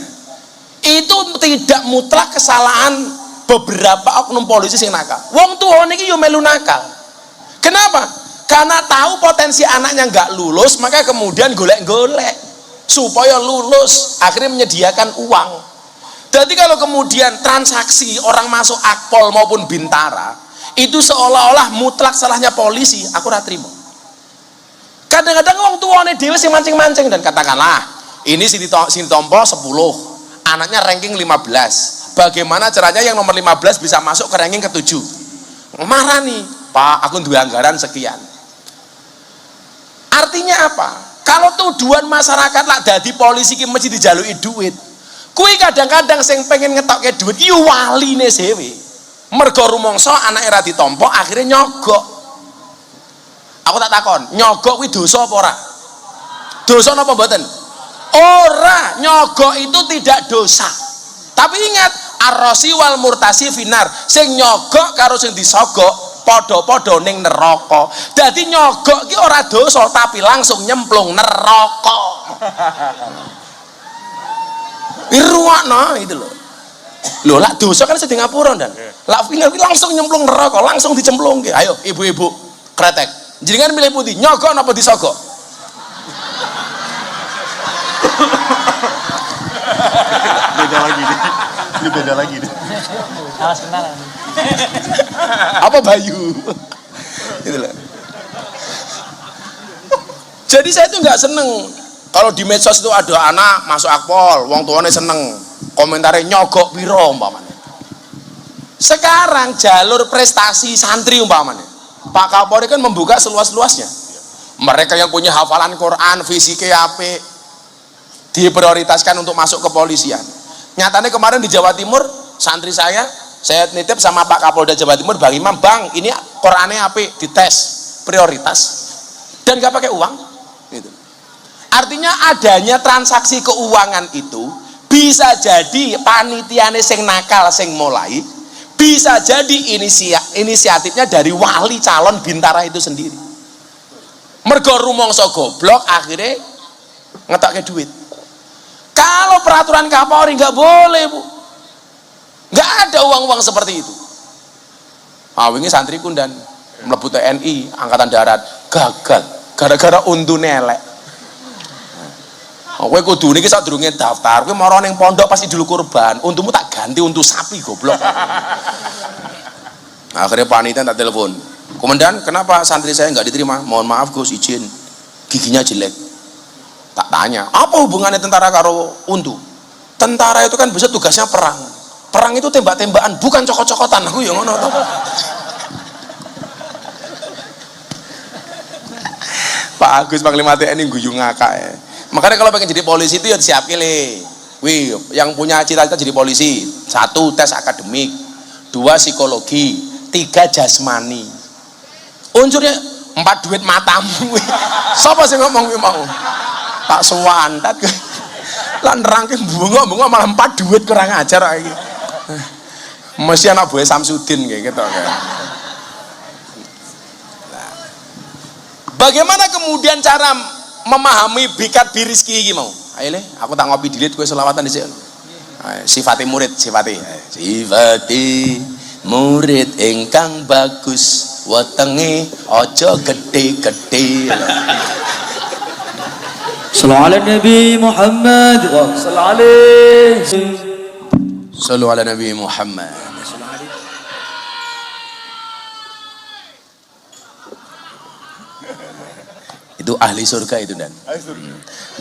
itu tidak mutlak kesalahan beberapa oknum polisi yang nakal. Wong tuwa niki yo melu nakal. Kenapa? Karena tahu potensi anaknya nggak lulus, maka kemudian golek-golek supaya lulus, akhirnya menyediakan uang. Jadi kalau kemudian transaksi orang masuk Akpol maupun Bintara itu seolah-olah mutlak salahnya polisi, aku ora trimo. Kadang-kadang wong tuwane dhewe sing mancing-mancing dan katakanlah ini sini tompo 10, anaknya ranking 15. Bagaimana caranya yang nomor 15 bisa masuk ke ranking ke-7? Marah nih, Pak, aku duwe anggaran sekian. Artinya apa? Kalau tuduhan masyarakat lah dadi polisi ki mesti dijaluki duit. Kuwi kadang-kadang sing pengen ngetokke duit ki waline dhewe. Mergo rumangsa anake ra ditampa akhirnya nyogok. Aku tak takon, nyogok kuwi dosa apa ora? Dosa napa mboten? Ora, nyogok itu tidak dosa. Tapi ingat, ar-rasi wal murtasi finar. Sing nyogok karo sing disogok padha-padha ning neraka. Dadi nyogok ki ora dosa tapi langsung nyemplung neraka. Irwana itu loh. Loh, lak dosa kan sedeng ngapura dan. Lak finar ki langsung nyemplung neraka, langsung dicemplungke. Ayo ibu-ibu, kretek. Jenengan milih putih, nyogok napa disogok? Beda lagi nih. Ini beda lagi nih. Awas kenalan. Apa Bayu? Gitu loh. Jadi saya itu nggak seneng kalau di medsos itu ada anak masuk akpol, wong tuane seneng, komentarnya nyogok piro umpamanya. Sekarang jalur prestasi santri umpamanya, Pak Kapolri kan membuka seluas-luasnya. Mereka yang punya hafalan Quran, fisiknya apik, diprioritaskan untuk masuk ke kepolisian. Nyatanya kemarin di Jawa Timur, santri saya nitip sama Pak Kapolda Jawa Timur, Bang Imam, Bang, ini Qurannya apik, dites, prioritas, dan gak pakai uang. Gitu. Artinya adanya transaksi keuangan itu bisa jadi panitiane sing nakal sing mulai, bisa jadi inisiatifnya dari wali calon Bintara itu sendiri. Mergo rumangsa goblok akhirnya ngetokke duit. Kalau peraturan Kapolri nggak boleh, Bu, nggak ada uang-uang seperti itu. Wingi santri kundan mlebu TNI Angkatan Darat gagal gara-gara untune elek. Kowe kudune iki sadurunge daftar, kowe mara ning pondok pasti dulu kurban, untumu tak ganti untuk sapi goblok. Akhirnya panitia tak telepon, Komandan, kenapa santri saya nggak diterima? Mohon maaf Gus, izin, giginya jelek. Tak tanya, apa hubungannya tentara karo untu? Tentara itu kan bisa tugasnya perang. Perang itu tembak-tembakan, bukan cokot-cokotan. Aku yang ngono to. Pak Agus Panglima TNI guyu ngakak ya. Makanya kalau pengen jadi polisi itu ya siap pilih. Wih, yang punya cita-cita jadi polisi, 1 tes akademik, 2 psikologi, 3 jasmani. Unsurnya 4 duit matamu. Siapa sih ngomong mau? Tak sewantat. Lan nerangke bunga-bunga malah 4 duit kurang ajar iki. Mesti anak buah Samsudin kayak gitu kan. Bagaimana kemudian cara memahami bikat birizki iki mau? Ayo le, aku tak ngopi dilit kowe selawatan dhisik. Sifati murid, sifati murid ingkang bagus, wetenge aja gede-gede. Sallu ala Nabi Muhammad wa sallu ala Nabi Muhammad. Itu ahli surga itu dan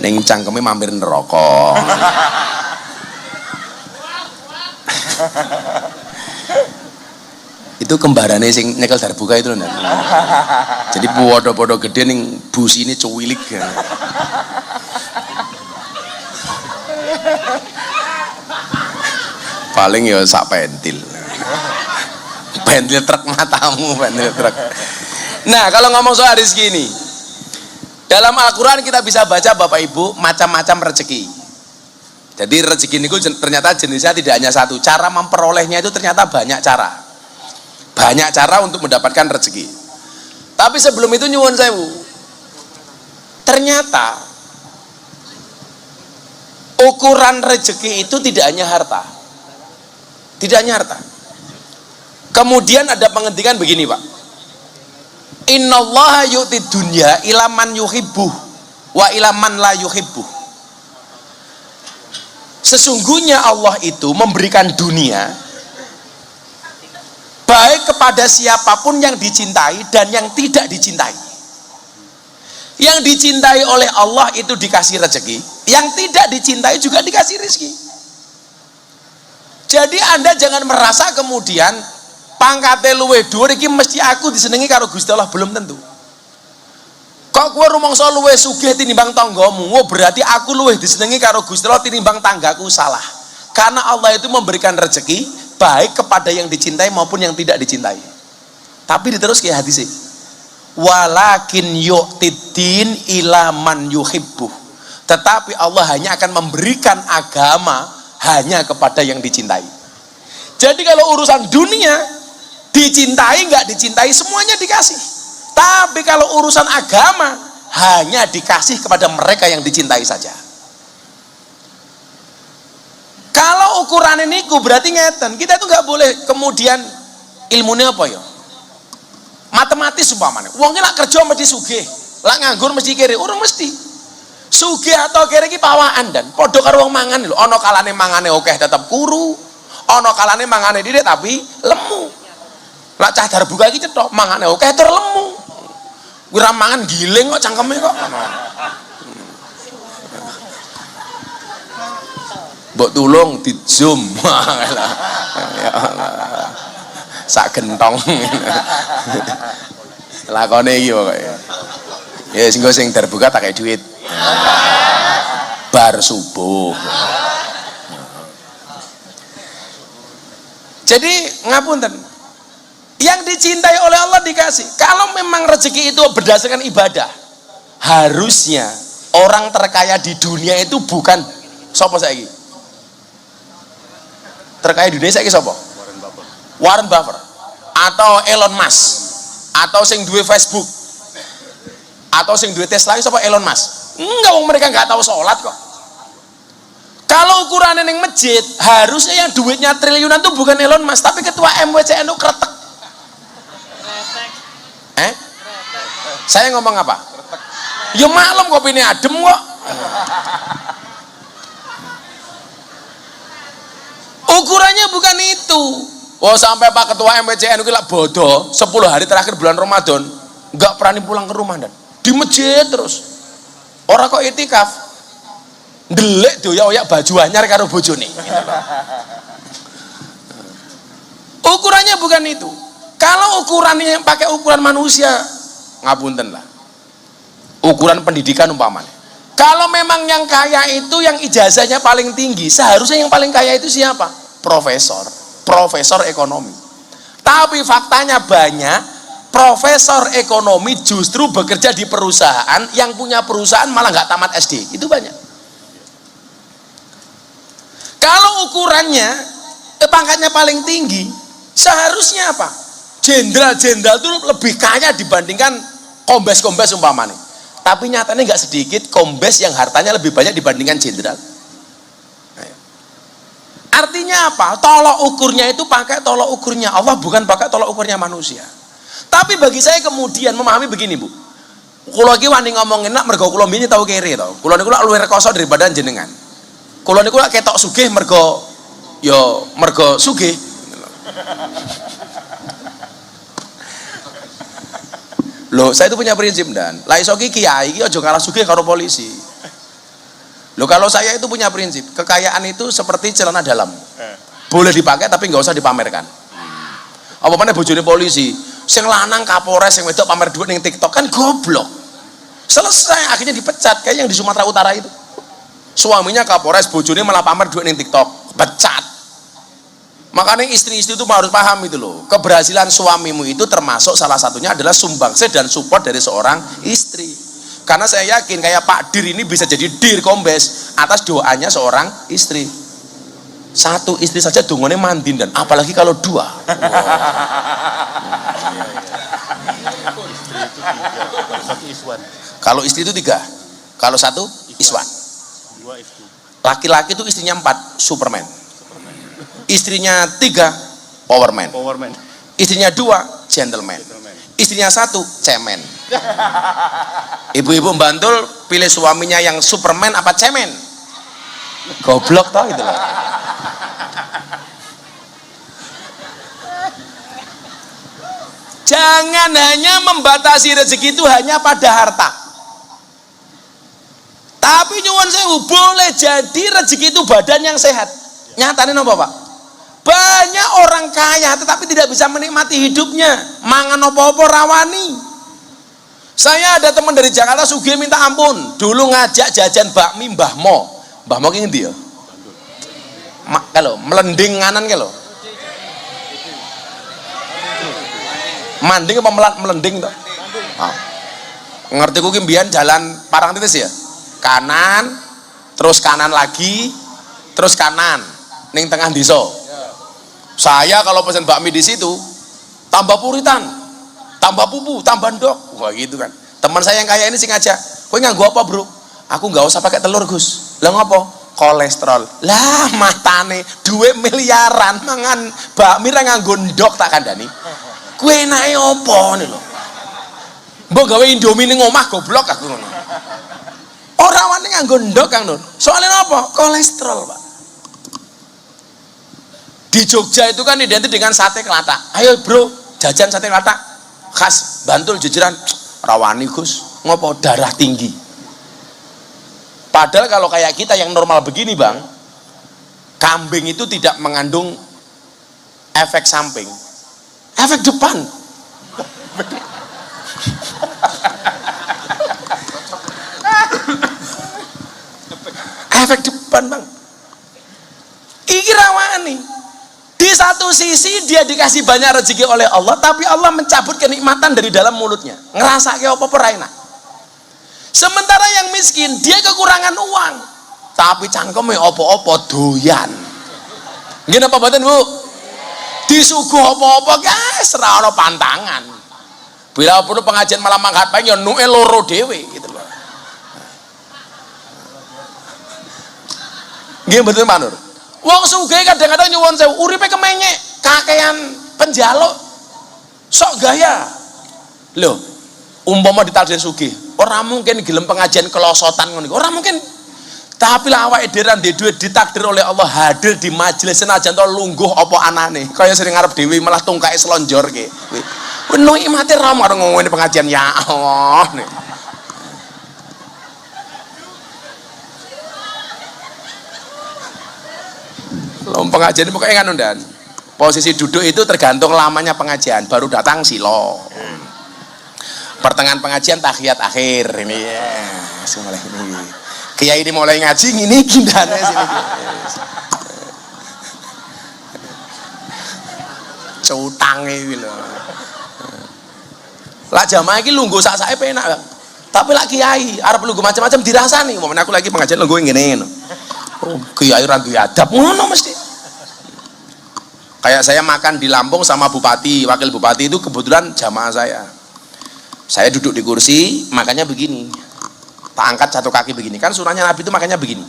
neng cangkeme mampir neraka. Itu kembarannya sing nyekel darbuka itu dan. Jadi podo-podo gede ning busi ini cuwilik. Paling ya sak pentil. Pentil truk matamu, pentil truk. Nah, kalau ngomong soal rezeki ini, dalam Al-Quran kita bisa baca Bapak Ibu macam-macam rezeki. Jadi rezeki ini ternyata jenisnya tidak hanya satu. Cara memperolehnya itu ternyata banyak cara. Banyak cara untuk mendapatkan rezeki. Tapi sebelum itu nyuwun sewu. Ternyata ukuran rezeki itu tidak hanya harta. Tidak hanya harta. Kemudian ada penghentikan begini, Pak. Innallaha yu'ti dunya ila man yuhibbuh wa ila man la yuhibbuh. Sesungguhnya Allah itu memberikan dunia baik kepada siapapun yang dicintai dan yang tidak dicintai. Yang dicintai oleh Allah itu dikasih rezeki, yang tidak dicintai juga dikasih rezeki. Jadi Anda jangan merasa kemudian pangkate luwih dhuwur iki mesti aku disenengi karo Gusti Allah, belum tentu. Kok kowe rumangsa luwih sugih tinimbang tanggamu, berarti aku luwih disenengi karo Gusti Allah tinimbang tanggaku, salah. Karena Allah itu memberikan rezeki baik kepada yang dicintai maupun yang tidak dicintai. Tapi diterus kayak hadis walakin yu'tiddin ila man yuhibbuh. Tetapi Allah hanya akan memberikan agama hanya kepada yang dicintai. Jadi kalau urusan dunia dicintai nggak dicintai semuanya dikasih. Tapi kalau urusan agama hanya dikasih kepada mereka yang dicintai saja. Kalau ukuran ini berarti ngeten, kita itu nggak boleh kemudian ilmunya apa ya? Matematis umpamanya. Wong lak kerja mesti sugih, lak nganggur mesti kere, urung mesti. Sugih atau kere iki pawaan dan padha karo wong mangan lho. Ana kalane mangane akeh tetep kuru, ana kalane mangane dhithik tapi lemu. Lak cah darbuka iki cetok, mangane akeh tur lemu. Kuwi ra mangan giling kok cangkeme kok. Mbok tulung di zoom. Ya Allah. Sak gentong. Lakone iki pokoke. Ya sing terbuka tak kayak duit. Bar subuh. Jadi ngapunten. Yang dicintai oleh Allah dikasih. Kalau memang rezeki itu berdasarkan ibadah, harusnya orang terkaya di dunia itu bukan sapa saiki? Terkaya di dunia saiki sapa? Warren Buffett atau Elon Musk atau sing duwe Facebook atau sing duwe Tesla sapa Elon Musk? Enggak, wong mereka nggak tahu sholat kok. Kalau ukurannya yang masjid, harusnya yang duitnya triliunan itu bukan Elon Musk tapi ketua MWCNU kretek. Saya ngomong apa? Ya maklum kopi ini adem kok. Ukurannya bukan itu. Oh sampai Pak Ketua MWCNU itu lah bodoh 10 hari terakhir bulan Ramadan nggak berani pulang ke rumah dan di masjid terus. Orang kok itikaf ndelik doyak-oyak baju anyar karo bojone. Ukurannya bukan itu. Kalau ukurannya pakai ukuran manusia, ngapunten lah. Ukuran pendidikan umpamanya. Kalau memang yang kaya itu yang ijazahnya paling tinggi, seharusnya yang paling kaya itu siapa? Profesor ekonomi. Tapi faktanya banyak profesor ekonomi justru bekerja di perusahaan yang punya perusahaan malah nggak tamat SD. Itu banyak. Kalau ukurannya pangkatnya paling tinggi, seharusnya apa? Jenderal-jenderal itu lebih kaya dibandingkan kombes-kombes umpamanya. Tapi nyatanya nggak sedikit kombes yang hartanya lebih banyak dibandingkan jenderal. Artinya apa? Tolok ukurnya itu pakai tolok ukurnya Allah, bukan pakai tolok ukurnya manusia. Tapi bagi saya kemudian memahami begini, Bu. Kula iki wani ngomong enak mergo kula mbiyene tau kere to. Kula niku lak luwih rekoso daripada jenengan. Kula niku lak ketok sugih mergo sugih. Loh, saya itu punya prinsip dan lah iso ki kiai iki aja kalah sugih karo polisi. Loh, kalau saya itu punya prinsip, kekayaan itu seperti celana dalam. Boleh dipakai tapi nggak usah dipamerkan. Apa meneh bojone polisi, sing lanang Kapolres sing wedok pamer duit ning TikTok kan goblok. Selesai akhirnya dipecat kayak yang di Sumatera Utara itu. Suaminya Kapolres, bojone malah pamer duit ning TikTok, pecat. Makanya istri-istri itu harus paham itu loh. Keberhasilan suamimu itu termasuk salah satunya adalah sumbangsi dan support dari seorang istri. Karena saya yakin kayak Pak Dir ini bisa jadi Dir Kombes atas doanya seorang istri. Satu istri saja dongone mandin dan apalagi kalau dua. Kalau istri itu 3, kalau 1 Iswan. Laki-laki itu istrinya 4 Superman. Istrinya 3 Powerman. Istrinya 2 Gentleman. Istrinya 1 Cemen. Ibu-ibu Bantul pilih suaminya yang Superman apa Cemen? Goblok tau gitu loh. Jangan hanya membatasi rezeki itu hanya pada harta. Tapi nyuwun sewu boleh jadi rezeki itu badan yang sehat. Nyatane napa, Pak? Banyak orang kaya tetapi tidak bisa menikmati hidupnya. Mangan opo-opo rawani. Saya ada teman dari Jakarta sugih minta ampun. Dulu ngajak jajan bakmi Mbah Mo. Mbah Mo ki ngendi ya? Kalau melending nganan kalau. Manding apa melending toh? Oh. Ngerti ku ki mbiyen jalan Parangtritis ya? Kanan, terus kanan lagi, terus kanan. Ning tengah desa. Saya kalau pesan bakmi di situ tambah puritan, tambah pupu, tambah ndok. Wah gitu kan. Teman saya yang kaya ini sing ngajak, "Kowe nganggo apa, Bro?" "Aku nggak usah pakai telur, Gus." "Lah ngopo?" "Kolesterol." Lah matane duit miliaran mangan bakmi ra nganggo ndok tak kandhani. Kowe enake opo nih lho? Mbok gawe Indomie ning omah goblok aku ngono. Ora wani nganggo ndok Kang Nur. Soalnya apa? Kolesterol, Pak. Di Jogja itu kan identik dengan sate kelatak. Ayo bro, jajan sate kelatak khas Bantul jejeran. Rawani Gus, ngopo darah tinggi. Padahal kalau kayak kita yang normal begini bang, kambing itu tidak mengandung efek samping, efek depan. Efek depan bang. Iki rawani. Di satu sisi dia dikasih banyak rezeki oleh Allah, tapi Allah mencabut kenikmatan dari dalam mulutnya. Ngerasa kayak apa enak. Sementara yang miskin dia kekurangan uang, tapi cangkeme opo-opo doyan. Nggih napa mboten Bu? Disuguh opo-opo guys, ora ana pantangan. Bila perlu pengajian malam mangkat pagi ya nuke loro dhewe gitu loh. Nggih mboten Pak Nur. Wong sugih kadang-kadang nyuwun sewu, uripe kemenyek, kakean penjaluk. Sok gaya. Loh, umpama ditakdir sugih, ora mungkin gelem pengajian kelosotan ngono iku. Ora mungkin. Tapi lah awake dhewe ndek duit ditakdir oleh Allah hadir di majelis senajan to lungguh apa anane. Kaya sering ngarep dhewe malah tungkae slonjorke. Kuwi nikmate ra karo ngomongin pengajian ya Allah. Pengajian pokoknya kan undan. Posisi duduk itu tergantung lamanya pengajian. Baru datang silo. Pertengahan pengajian tahiyat akhir ini. Mulai ini. Kiai ini mulai ngaji ini gindane sini. Cutange iki lho. Lah jamaah iki lungguh sak-sake penak, Bang. Tapi lak kiai arep lungguh macam-macam dirasani. Momen aku lagi pengajian lungguh ngene ngono. Oh, kiai ra duwe adab ngono mesti. Kayak saya makan di Lampung sama bupati, wakil bupati itu kebetulan jamaah saya. Saya duduk di kursi, makannya begini. Tak angkat satu kaki begini. Kan sunahnya Nabi itu makannya begini.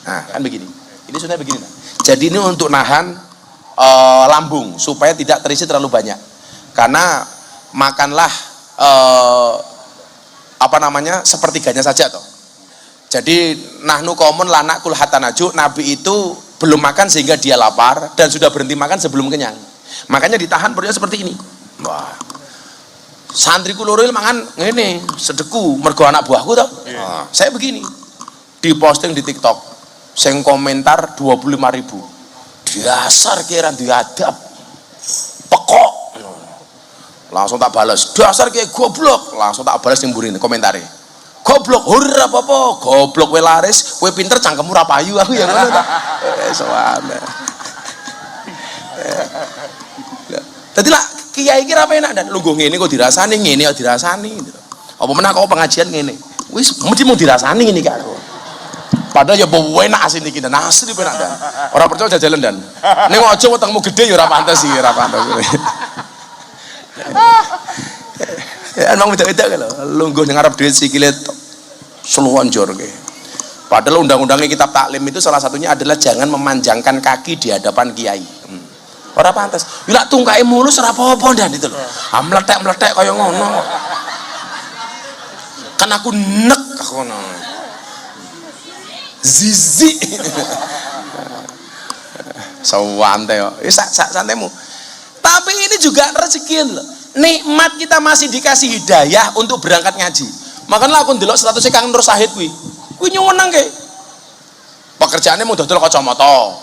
Nah, kan begini. Ini sunahnya begini. Jadi ini untuk nahan lambung supaya tidak terisi terlalu banyak. Karena makanlah sepertiganya saja toh. Jadi nahnu qaumun la naqul hatta naju, Nabi itu belum makan sehingga dia lapar dan sudah berhenti makan sebelum kenyang. Makanya ditahan perutnya seperti ini. Wah. Santriku loro mangan ngene, sedeku mergo anak buahku toh. Nah, saya begini. Diposting di TikTok. Sing komentar 25.000. Dasar kira diadab. Pekok. Langsung tak balas. Dasar kayak goblok. Langsung tak balas yang burine komentare. Goblok, hurra apa-apa, goblok we laris, we pinter cangkemmu ra payu aku ya ngono ta. Sowane. Dadi lah kiai iki ra penak dan lungguh ngene kok dirasani, ngene ya dirasani gitu. Apa menah kok pengajian ngene. Wis mesti mau dirasani ngene iki aku. Padahal ya enak asine iki dan asli penak dan. Ora percaya jajalan dan. Ning aja wetengmu gede ya ora pantes iki, ora pantes. Ya emang beda-beda kalau lungguh ning arep duit sikile selonjor ke. Padahal undang-undangnya kitab taklim itu salah satunya adalah jangan memanjangkan kaki di hadapan kiai. Ora pantes. Yo lak tungkae mulus ora apa-apa ndan itu lho. Ah meletek-meletek kaya ngono. Kan aku nek aku ngono. Zizi. Sawante yo. Wis santaimu. Tapi ini juga rezeki lho. Nikmat kita masih dikasih hidayah untuk berangkat ngaji. Makanya aku ndelok statusnya Kang Nur Sahid kuwi nyuwun nang ke. Pekerjaannya mau dodol kacamata.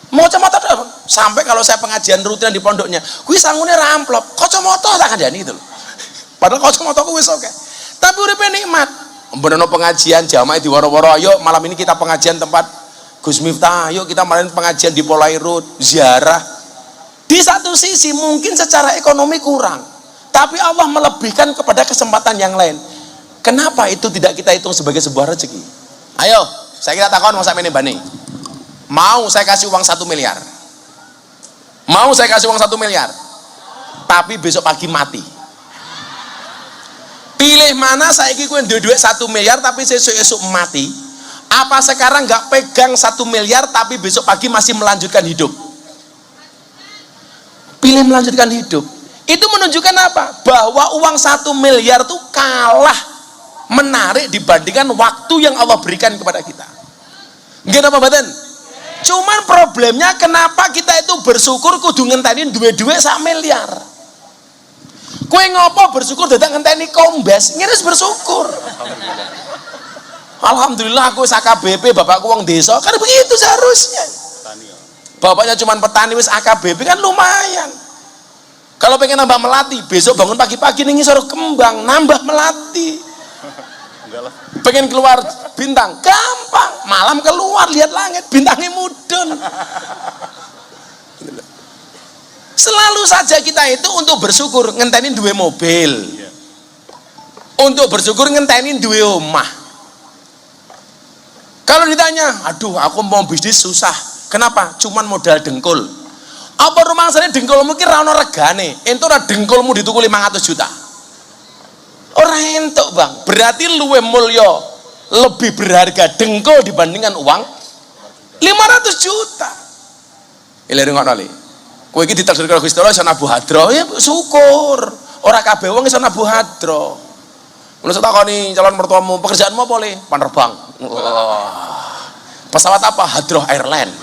Kacamata sampai kalau saya pengajian rutin di pondoknya, kuwi sangune ramplop, kacamata tak kandhani itu lho. Padahal kacamata ku wis oke. Tapi uripe nikmat. Mbenono pengajian jamaah di woro-woro, ayo malam ini kita pengajian tempat Gus Miftah, ayo kita malam pengajian di Polairut, ziarah. Di satu sisi mungkin secara ekonomi kurang, tapi Allah melebihkan kepada kesempatan yang lain. Kenapa itu tidak kita hitung sebagai sebuah rezeki? Ayo, saya kira takon mau sampe bani. Mau saya kasih uang 1 miliar. Mau saya kasih uang 1 miliar. Tapi besok pagi mati. Pilih mana saiki kowe duwe 1 miliar tapi sesuk-esuk mati? Apa sekarang nggak pegang 1 miliar tapi besok pagi masih melanjutkan hidup? Pilih melanjutkan hidup. Itu menunjukkan apa? Bahwa uang 1 miliar itu kalah menarik dibandingkan waktu yang Allah berikan kepada kita. Nggih napa mboten? Cuman problemnya kenapa kita itu bersyukur kudu ngenteni duwe-duwe 1 miliar. Kowe ngopo bersyukur dadak ngenteni kombes? Ngiris bersyukur. Alhamdulillah aku AKBP, bapakku wong desa, kan begitu seharusnya. Bapaknya cuma petani wis AKBP kan lumayan. Kalau pengen nambah melati, besok bangun pagi-pagi ning ngisor kembang, nambah melati. Pengen keluar bintang, gampang. Malam keluar lihat langit, bintangnya mudun. Selalu saja kita itu untuk bersyukur ngentenin duwe mobil. Untuk bersyukur ngentenin duwe omah. Kalau ditanya, aduh aku mau bisnis susah. Kenapa? Cuman modal dengkul. Apa rumangsane dengkul mungkin ra ono regane. Entuk ra dengkulmu dituku 500 juta. Ora entuk, Bang. Berarti luwih mulya, lebih berharga dengkul dibandingkan uang 500 juta. Ile ngono li. Kowe iki ditakdir karo Gusti Allah iso nabuh hadra, ya syukur. Ora kabeh wong iso nabuh hadra. Mulai saya takoni calon mertuamu, pekerjaanmu apa le? Penerbang. Pesawat apa? Hadroh Airline.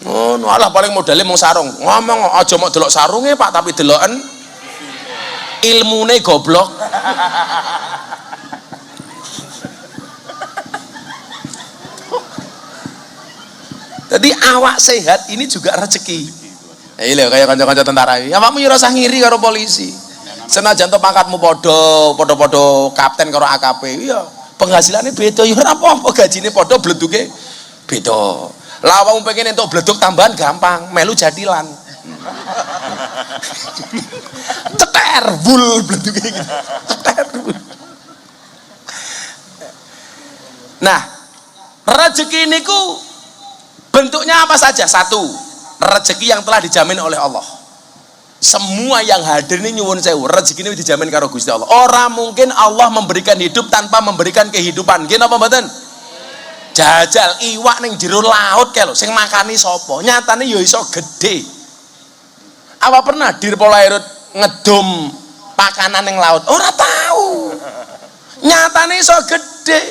Oh, alah paling modalnya mau sarung. Ngomong aja mau delok sarungnya Pak, tapi deloken ilmune goblok. Jadi awak sehat ini juga rezeki. Iya kayak kanca-kanca tentara. Awakmu yo rasa ngiri karo polisi. Senajan to pangkatmu padha-padha kapten karo AKP. Iya, penghasilannya beda. Ya ora apa-apa, gajine padha bleduke beda. Lah awakmu pengen entuk bleduk tambahan gampang, melu jadilan. Teter bul bleduke gitu. Teter. Nah, rezeki niku bentuknya apa saja? Satu, rezeki yang telah dijamin oleh Allah. Semua yang hadir ini nyuwun sewu, rezeki ini dijamin karo Gusti Allah. Orang mungkin Allah memberikan hidup tanpa memberikan kehidupan. Nggih napa mboten? Jajal iwak ning jero laut kae lho, sing makani sapa? Nyatane ya iso gede. Apa pernah dir Polairut ngedum pakanan ning laut? Ora tahu. Nyatane iso gede.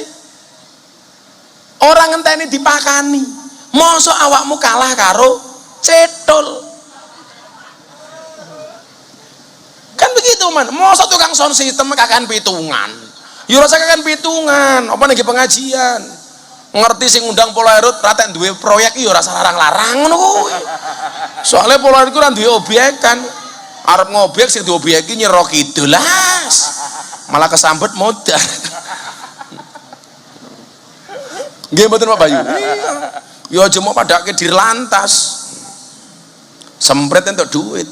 Orang ngenteni dipakani. Mosok awakmu kalah karo cetul. Kan begitu man, masa tukang sound system kakan pitungan. Ya rasa kakan pitungan, apa nih pengajian. Ngerti sing undang Polairut raten duwe proyek ya rasa larang-larang ngono kuwi. Soale Polairut ku ra duwe objek kan. Arep ngobjek sing duwe objek iki Nyero Kidul las. Malah kesambet modal. Nggih mboten Pak Bayu. Ya aja mau padake dirlantas. Sempret entuk duit.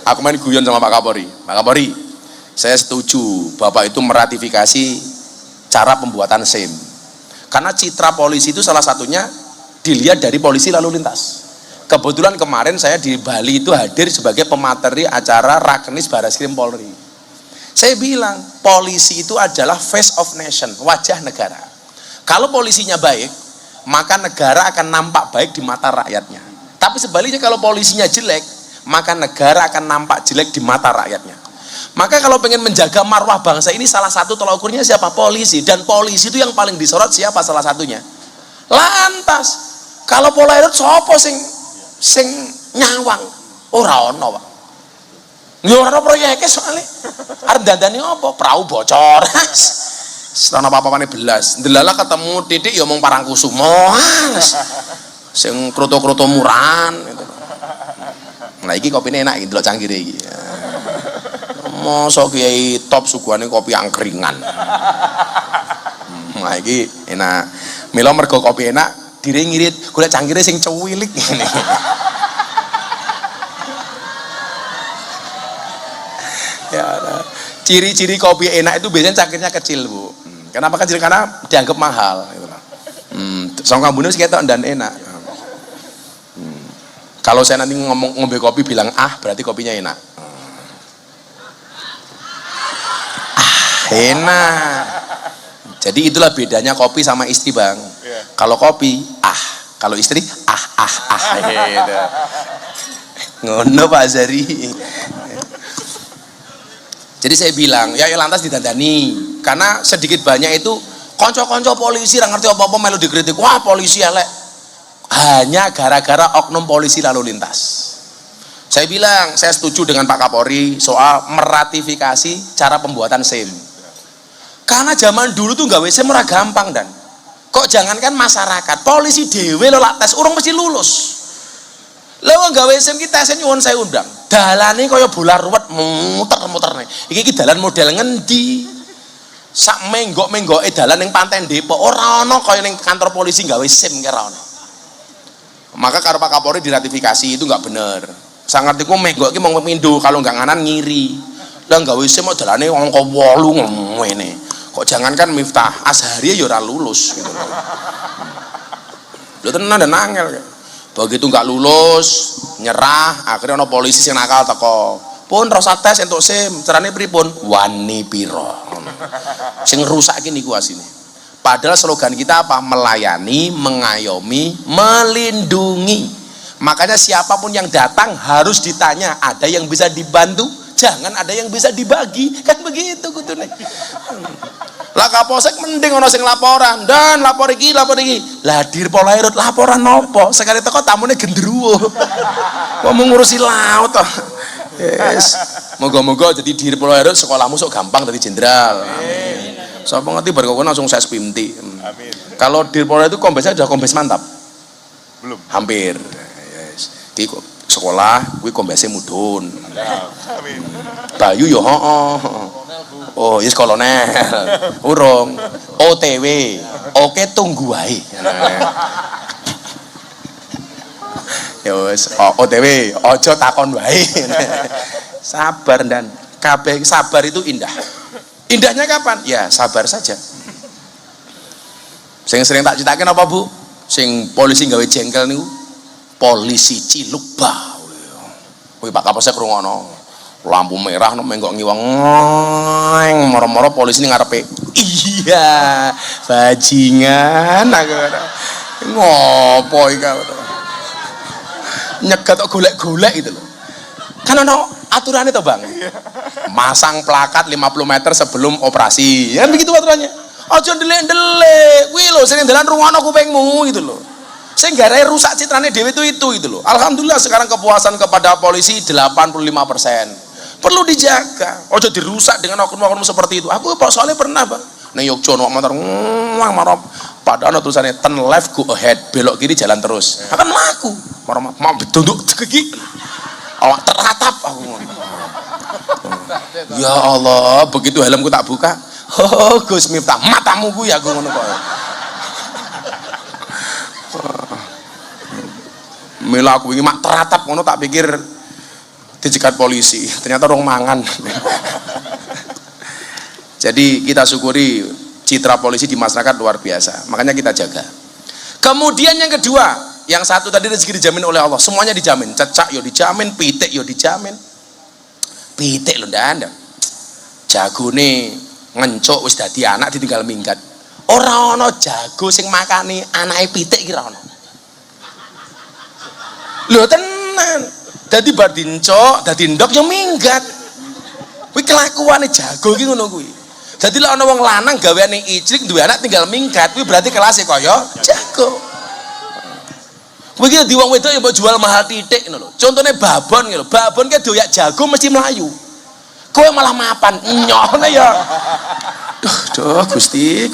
Aku main guyon sama Pak Kapolri. Pak Kapolri, saya setuju Bapak itu meratifikasi cara pembuatan SIM. Karena citra polisi itu salah satunya dilihat dari polisi lalu lintas. Kebetulan kemarin saya di Bali itu hadir sebagai pemateri acara Rakenis Barreskrim Polri. Saya bilang, polisi itu adalah face of nation, wajah negara. Kalau polisinya baik, maka negara akan nampak baik di mata rakyatnya. Tapi sebaliknya kalau polisinya jelek, maka negara akan nampak jelek di mata rakyatnya. Maka kalau pengen menjaga marwah bangsa ini, salah satu tolak ukurnya siapa? Polisi. Dan polisi itu yang paling disorot siapa salah satunya? Lantas. Kalau Polairut sapa sing nyawang? Ora ono, Pak. Ya ora ono proyeke soalé. Arep dandani apa? Prau bocor. Setelah apa-apane belas. Ndelala ketemu titik ya omong Parangkusumo. Sing kroto-kroto murahan gitu. Nah iki kopine enak iki delok cangkire iki. Mosok kiai top suguhane kopi angkringan. Nah iki enak. Mila mergo kopi enak, dire ngirit golek cangkire sing cuwilik ngene. Ya, ciri-ciri kopi enak itu biasanya cangkirnya kecil, Bu. Kenapa kecil? Karena dianggap mahal gitu loh. Song kambune wis ketok dan enak. Kalau saya nanti ngomong ngombe kopi bilang berarti kopinya enak. Enak. Jadi itulah bedanya kopi sama istri, Bang. Kalau kopi kalau istri gitu. Ngono Pak Zari. Jadi saya bilang, ya lantas didandani. Karena sedikit banyak itu konco-konco polisi ra ngerti apa-apa melu dikritik. Wah, polisi elek. Hanya gara-gara oknum polisi lalu lintas. Saya bilang, saya setuju dengan Pak Kapolri soal meratifikasi cara pembuatan SIM. Karena zaman dulu tuh gawe SIM ora gampang dan. Kok jangankan masyarakat, polisi dhewe lo lak tes urung mesti lulus. Lha gawe SIM ki tesen nyuwun saya undang. Dalane kaya bola ruwet muter-muter nih. Iki dalan model ngendi? Sak menggok-menggoke dalan ning Panten Depok ora ana kaya ning kantor polisi gawe SIM ki ora ana. Maka karo Pak Kapolri diratifikasi itu enggak bener. Sak ngertiku menggok ki mung pindho kalau enggak nganan ngiri. Lah gawe SIM kok dalane angka 8 ngene. Kok jangankan Miftah Azhari ya ora lulus gitu. Lho tenan dan angel. Begitu nggak lulus, nyerah, akhirnya ono polisi yang nakal teko. Pun rasa tes untuk SIM, carane pripun? Wani piro. Sing rusak niku asine. Padahal slogan kita apa? Melayani, mengayomi, melindungi. Makanya siapapun yang datang harus ditanya, ada yang bisa dibantu, jangan ada yang bisa dibagi. Kan begitu kudune. Lah Kapolsek mending ono sing laporan dan lapor iki. Lah Dir Polairut laporan nopo? Sekali teko tamune gendruwo. Kok mau ngurusi laut toh. Yes. Moga-moga jadi Dir Polairut sekolahmu sok gampang dadi jenderal. Amin. Sapa ngerti bar kok langsung ses pimti. Amin. Kalau Dir Polairut itu kombesnya sudah kombes mantap. Belum. Hampir. Yes. Ki sekolah kuwi kombese mudhun. Amin. Bayu yo heeh. Oh, yes kolonel. Urung. OTW. Oke tunggu wae. Ya wis, OTW, ojo takon wae. Sabar dan kabeh sabar itu indah. Indahnya kapan? Ya, sabar saja. Sing sering tak citaken apa, Bu? Sing polisi gawe jengkel niku. Polisi Cilukba. Kuwi Pak Kapolsek rungono. Lampu merah menggok ngiwang moro-moro polisi ini ngarepe iya bajingan ngopo iki nyegat kok golek-golek gitu loh kan ono aturannya toh Bang masang plakat 50 meter sebelum operasi kan begitu aturannya aja ndelik-ndelik kuwi lho sing dalan rungono kupingmu gitu loh sing garae rusak citrane dhewe itu loh alhamdulillah sekarang kepuasan kepada polisi 85%. Perlu dijaga, ojo dirusak dengan oknum-oknum seperti itu. Aku soalnya pernah Bang, nih Yogyakarta motor marah, padahal tulisannya turn left go ahead, belok kiri jalan terus. Akan laku, mau ditunduk gigi, awak teratap aku. Ya Allah, begitu helmku tak buka, oh Gus Miftah, matamu gue ya gue ngono kok. Mila aku ini mak teratap ngono tak pikir dicegat polisi, ternyata orang mangan. Jadi kita syukuri citra polisi di masyarakat luar biasa, makanya kita jaga. Kemudian yang kedua, yang satu tadi rezeki dijamin oleh Allah, semuanya dijamin, cecak yo dijamin, pitik yo dijamin. Pitik lho ndak jagone ngencuk wis dadi anak ditinggal minggat. Ora ana jago sing makani anake pitik ki ora ana. Lho tenan. Dadi bar dincok, dadi ndok yo minggat. Kuwi kelakuane jago iki ngono kuwi. Dadi lek ana wong lanang gaweane icrik duwe anak tinggal minggat, kuwi berarti kelasé kaya jago. Kuwi iki di wong wedok ya mbok jual mahal titik ngono lho. Contone babon iki lho. Babon ki doyak jago mesti mlayu. kowe malah mapan nyone ya. Duh Gusti.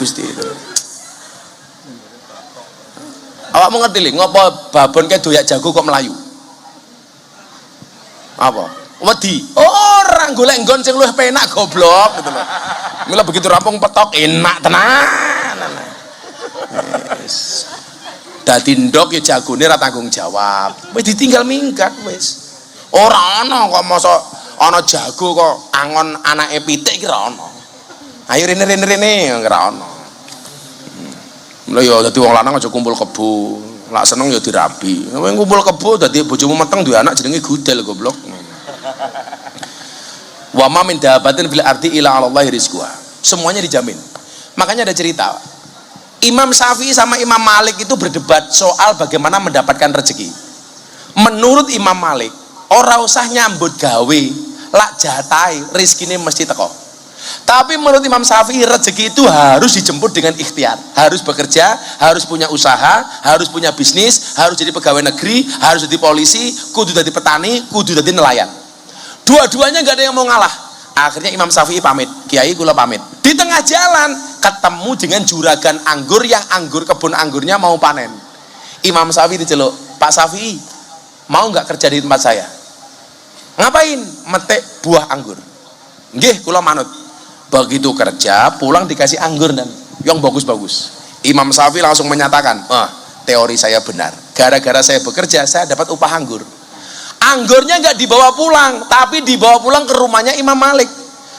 Awakmu ngerti li ngopo babon ke doyak jago kok melayu? Apa? Wedi. Orang golek nggon sing luwih penak goblok gitu loh. Mula begitu rampung petok enak tenan. Wis. Dadi ndok ya jagone ra tanggung jawab. Wis ditinggal minggat wis. Ora ana kok mosok ana jago kok angon anake pitik ki ra ana. Ayo rene ora ana. Lha ya dadi wong lanang aja kumpul kebo. Lak seneng ya dirabi. Kowe kumpul kebo dadi bojomu meteng duwe anak jenenge gudel goblok. Wa ma min dabatin fil ardi illa 'ala Allahi rizquha. Semuanya dijamin. Makanya ada cerita. Imam Syafi'i sama Imam Malik itu berdebat soal bagaimana mendapatkan rezeki. Menurut Imam Malik, ora usah nyambut gawe, lak jatai rezekine mesti teko. Tapi menurut Imam Syafi'i rezeki itu harus dijemput dengan ikhtiar, harus bekerja, harus punya usaha, harus punya bisnis, harus jadi pegawai negeri, harus jadi polisi, kudu jadi petani, kudu jadi nelayan. Dua-duanya nggak ada yang mau ngalah. Akhirnya Imam Syafi'i pamit, Kiai kula pamit. Di tengah jalan ketemu dengan juragan anggur yang kebun anggurnya mau panen. Imam Syafi'i diceluk, Pak Syafi'i mau nggak kerja di tempat saya? Ngapain? Metik buah anggur. Nggih, kula manut. Begitu kerja pulang dikasih anggur dan yang bagus-bagus. Imam Syafi'i langsung menyatakan, teori saya benar. Gara-gara saya bekerja saya dapat upah anggur. Anggurnya nggak dibawa pulang, tapi dibawa pulang ke rumahnya Imam Malik.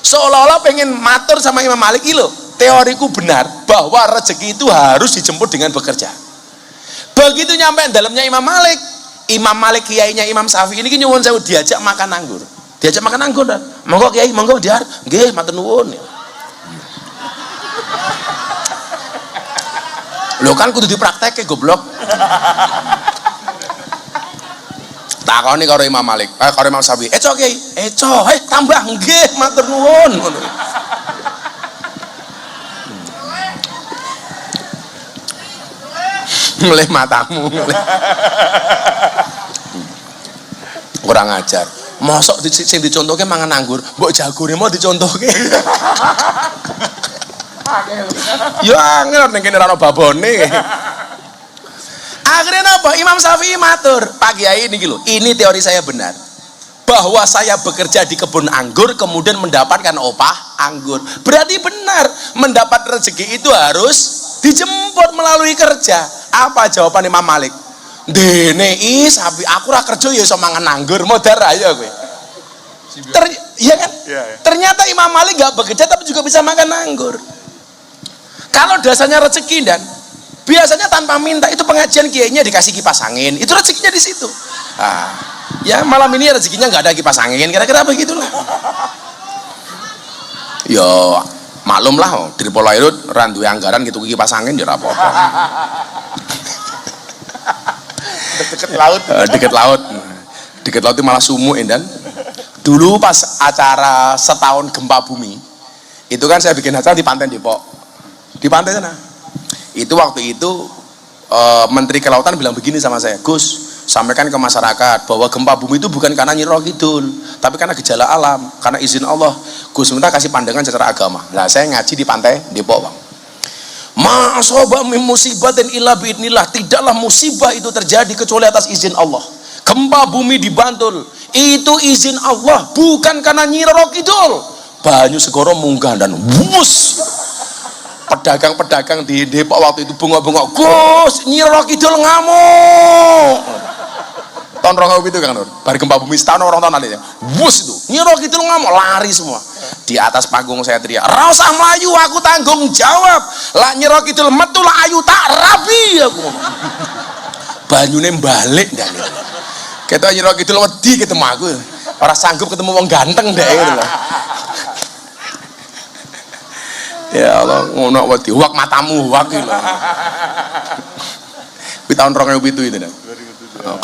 Seolah-olah pengen matur sama Imam Malik, ilo teoriku benar bahwa rezeki itu harus dijemput dengan bekerja. Begitu nyampe dalamnya Imam Malik kiainya Imam Syafi'i ini nyuwun sewu diajak makan anggur. Diajak makan anggur dan monggo Kiai, monggo diar, nggih matur nuwun. Lho kan kudu dipraktekke goblok. Takoni karo Imam Malik, karo Imam Syafi'i. Eco Kiai, tambah nggih matur nuwun ngono. Meleh matamu. Kurang ajar. Mosok sing dicontohke mangan anggur, mbok jagone mau dicontohke. Yo angel ning kene ora ono babone. Akhirnya apa? Imam Syafi'i matur, Pak Kiai niki lho, ini teori saya benar. Bahwa saya bekerja di kebun anggur kemudian mendapatkan opah anggur. Berarti benar, mendapat rezeki itu harus dijemput melalui kerja. Apa jawaban Imam Malik? Dene sapi aku ra kerja ya iso mangan anggur, modar aja kowe. Iya kan? Ya. Ternyata Imam Malik enggak bekerja tapi juga bisa makan anggur. Kalau dasarnya rezeki dan biasanya tanpa minta itu pengajian kiainya dikasih kipas angin, itu rezekinya di situ. Ya malam ini rezekinya nggak ada kipas angin, kira-kira begitulah. Yo maklum lah, dari Polairut randu anggaran gitu kipas angin ya apa-apa. Deket laut itu malah sumuk dan dulu pas acara setahun gempa bumi itu kan saya bikin acara di pantai Depok, di pantai sana. Itu waktu itu Menteri Kelautan bilang begini sama saya, Gus, sampaikan ke masyarakat bahwa gempa bumi itu bukan karena Nyi Roro Kidul, tapi karena gejala alam, karena izin Allah. Gus minta kasih pandangan secara agama. Nah saya ngaji di pantai Depok, Bang. Ma'asoba min musibatin illa biidnillah, tidaklah musibah itu terjadi kecuali atas izin Allah. Gempa bumi di Bantul itu izin Allah, bukan karena Nyi Roro Kidul. Banyu segoro munggah dan wumus. Pedagang-pedagang di Depok waktu itu bengok-bengok, Gus, Nyi Roro Kidul ngamuk. Tahun 2007 kan, Nur. Bar gempa bumi setahun orang tahun nanti. Bus itu, Nyi Roro Kidul ngamuk, lari semua. Di atas panggung saya teriak, "Ra usah mlayu, aku tanggung jawab. Lah Nyi Roro Kidul metu lah ayu tak rabi aku." Banyune balik ndak gitu. Ketok Nyi Roro Kidul wedi ketemu aku. Ora sanggup ketemu wong ganteng ndek gitu loh. Ya Allah, ngono wedi wak matamu wak iki lho. Di tahun 2007 itu dah.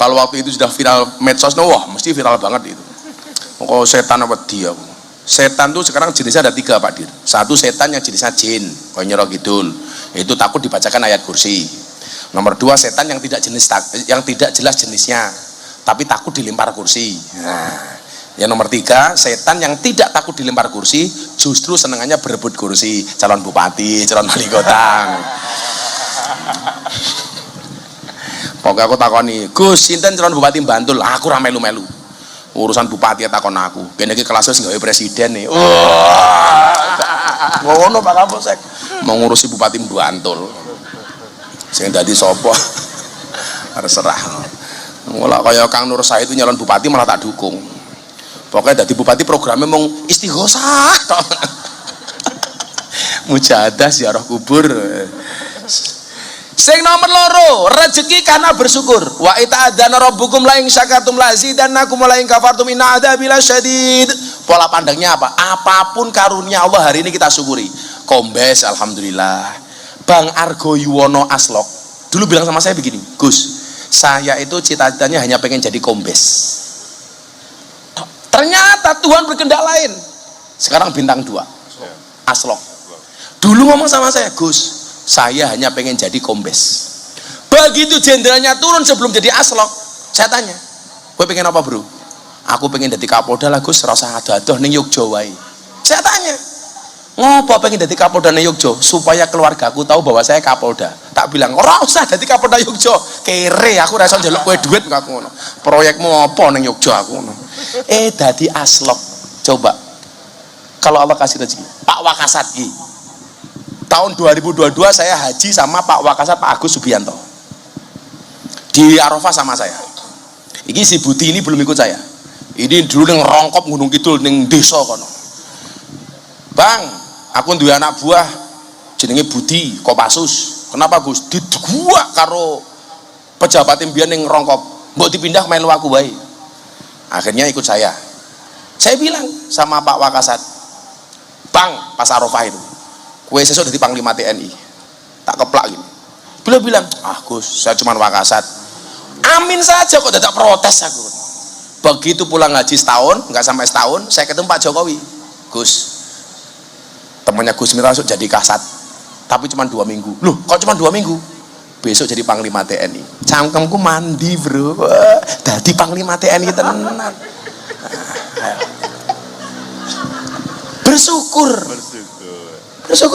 Kalau waktu itu sudah viral medsos, wah mesti viral banget itu. Kok setan wedi aku. Setan tuh sekarang jenisnya ada 3 Pak Dir. Satu setan yang jenisnya jin, kayak Nyi Roro Kidul. Itu takut dibacakan ayat kursi. Nomor 2 setan yang tidak jelas jenisnya, tapi takut dilempar kursi. Nah, Yang nomor 3, setan yang tidak takut dilempar kursi, justru senengannya berebut kursi, calon bupati, calon wali kota. Pokoknya aku takoni, Gus, sinten calon bupati Bantul? Aku ra melu-melu. Urusan bupati takon aku. Kene iki kelasnya sing gawe presiden nih. Wah. Ngono Pak Kapolsek. Mau ngurusi bupati Bantul. Sing dadi sapa? Terserah. Ngolah kaya Kang Nur Said itu nyalon bupati malah tak dukung. Pokoknya dadi bupati programnya mau istighosah. Mujahadah ziarah kubur. Sing nomor 2, rezeki karena bersyukur. Wa ita'adzana rabbukum la in syakartum la azidannakum wa la in kafartum inna adzabi lasyadid. Pola pandangnya apa? Apapun karunia Allah hari ini kita syukuri. Kombes alhamdulillah. Bang Argo Yuwono Aslok dulu bilang sama saya begini, Gus, saya itu cita-citanya hanya pengen jadi kombes. Ternyata Tuhan berkehendak lain. Sekarang bintang 2. Aslok. Dulu ngomong sama saya, Gus, saya hanya pengen jadi kombes. Begitu jenderalnya turun sebelum jadi aslok, saya tanya, gue pengen apa bro? Aku pengen jadi Kapolda lah Gus, rasa adoh-adoh ning Yogya wae. Saya tanya, ngopo pengen jadi Kapolda ning Yogya? Supaya keluargaku tahu bahwa saya Kapolda. Tak bilang, ora usah jadi Kapolda Yogya, kere aku ra iso njaluk kowe duit kok aku ngono. Proyekmu apa ning Yogya aku ngono. Dadi aslok. Coba kalau Allah kasih rezeki, Pak Wakasat iki. Tahun 2022 saya haji sama Pak Wakasat, Pak Agus Subianto. Di Arafah sama saya. Iki si Budi ini belum ikut saya. Ini dulu ning Rongkop Gunung Kidul ning desa kono. Bang, aku duwe anak buah jenenge Budi Kopassus. Kenapa Gus? Diguak karo pejabat mbiyen ning Rongkop. Mbok dipindah melu aku wae. Akhirnya ikut saya. Saya bilang sama Pak Wakasat, Bang, pas Arafah itu, kue sesuk jadi Panglima TNI. Tak keplak gini. Beliau bilang, Gus, saya cuma Wakasat. Amin saja kok tidak protes aku. Begitu pulang haji setahun, nggak sampai setahun, saya ketemu Pak Jokowi. Gus, temannya Gus Miftah jadi kasat, tapi cuma 2 minggu. Loh, kok cuma 2 minggu? Besok jadi Panglima TNI. Cangkemku mandi bro, jadi Panglima TNI tenan. Bersyukur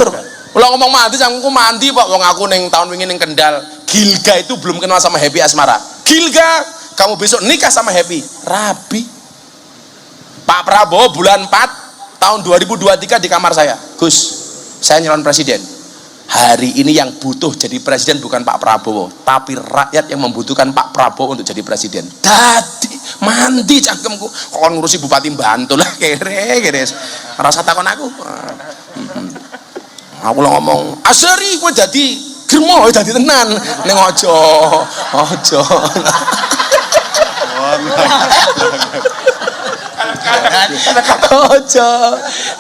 Pak. Kalau ngomong mandi, cangkemku mandi Pak. Wong aku neng tahun wingi neng Kendal, Gilga itu belum kenal sama Happy Asmara. Gilga, kamu besok nikah sama Happy. Rabi. Pak Prabowo bulan 4 tahun 2023 di kamar saya. Gus, saya nyalon presiden. Hari ini yang butuh jadi presiden bukan Pak Prabowo, tapi rakyat yang membutuhkan Pak Prabowo untuk jadi presiden. Dadi mandi cangkemku. Kok ngurusi Bupati Bantul lah kere. Rasa takon aku. Aku lo ngomong, Asari gue jadi germo, jadi tenan. Neng ojo. Ojo.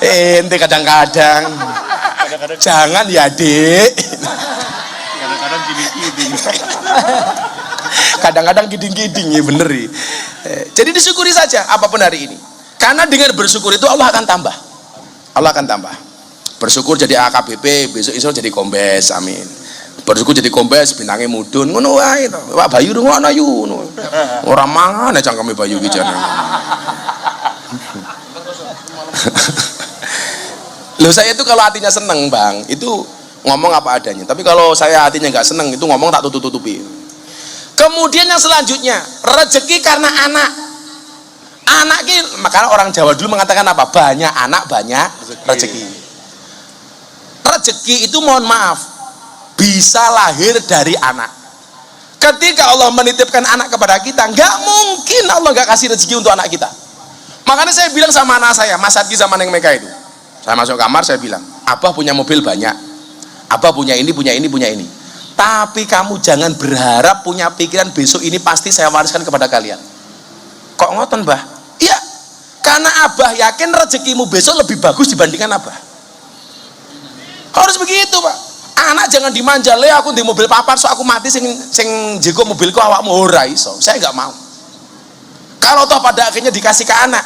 Ente kadang-kadang. Jangan ya Dek. Kadang-kadang giding-giding. Kadang-kadang giding-giding ya bener ya. Jadi disyukuri saja apapun hari ini. Karena dengan bersyukur itu Allah akan tambah. Allah akan tambah. Bersyukur jadi AKBP, besok iso jadi kombes, amin. Bersyukur jadi kombes, bintangnya mudun, ngono wae to. Pak Bayu ngono ayu ngono. Ora mangan cangkeme Bayu ki jane. Loh saya itu kalau hatinya seneng Bang, itu ngomong apa adanya. Tapi kalau saya hatinya nggak seneng, itu ngomong tak tutup-tutupi. Kemudian yang selanjutnya, rezeki karena anak. Anak ini, makanya orang Jawa dulu mengatakan apa? Banyak anak, banyak rezeki. Rezeki itu mohon maaf bisa lahir dari anak. Ketika Allah menitipkan anak kepada kita, nggak mungkin Allah nggak kasih rezeki untuk anak kita. Makanya saya bilang sama anak saya, Mas Adki sama Neng Meka itu, saya masuk kamar saya bilang, Abah punya mobil banyak, Abah punya ini, punya ini, punya ini. Tapi kamu jangan berharap punya pikiran besok ini pasti saya wariskan kepada kalian. Kok ngoten Mbah? Iya, karena Abah yakin rezekimu besok lebih bagus dibandingkan Abah. Harus begitu Pak. Anak jangan dimanja, le aku di mobil papan so aku mati sing jago mobilku awakmu ora iso. Saya nggak mau. Kalau toh pada akhirnya dikasih ke anak,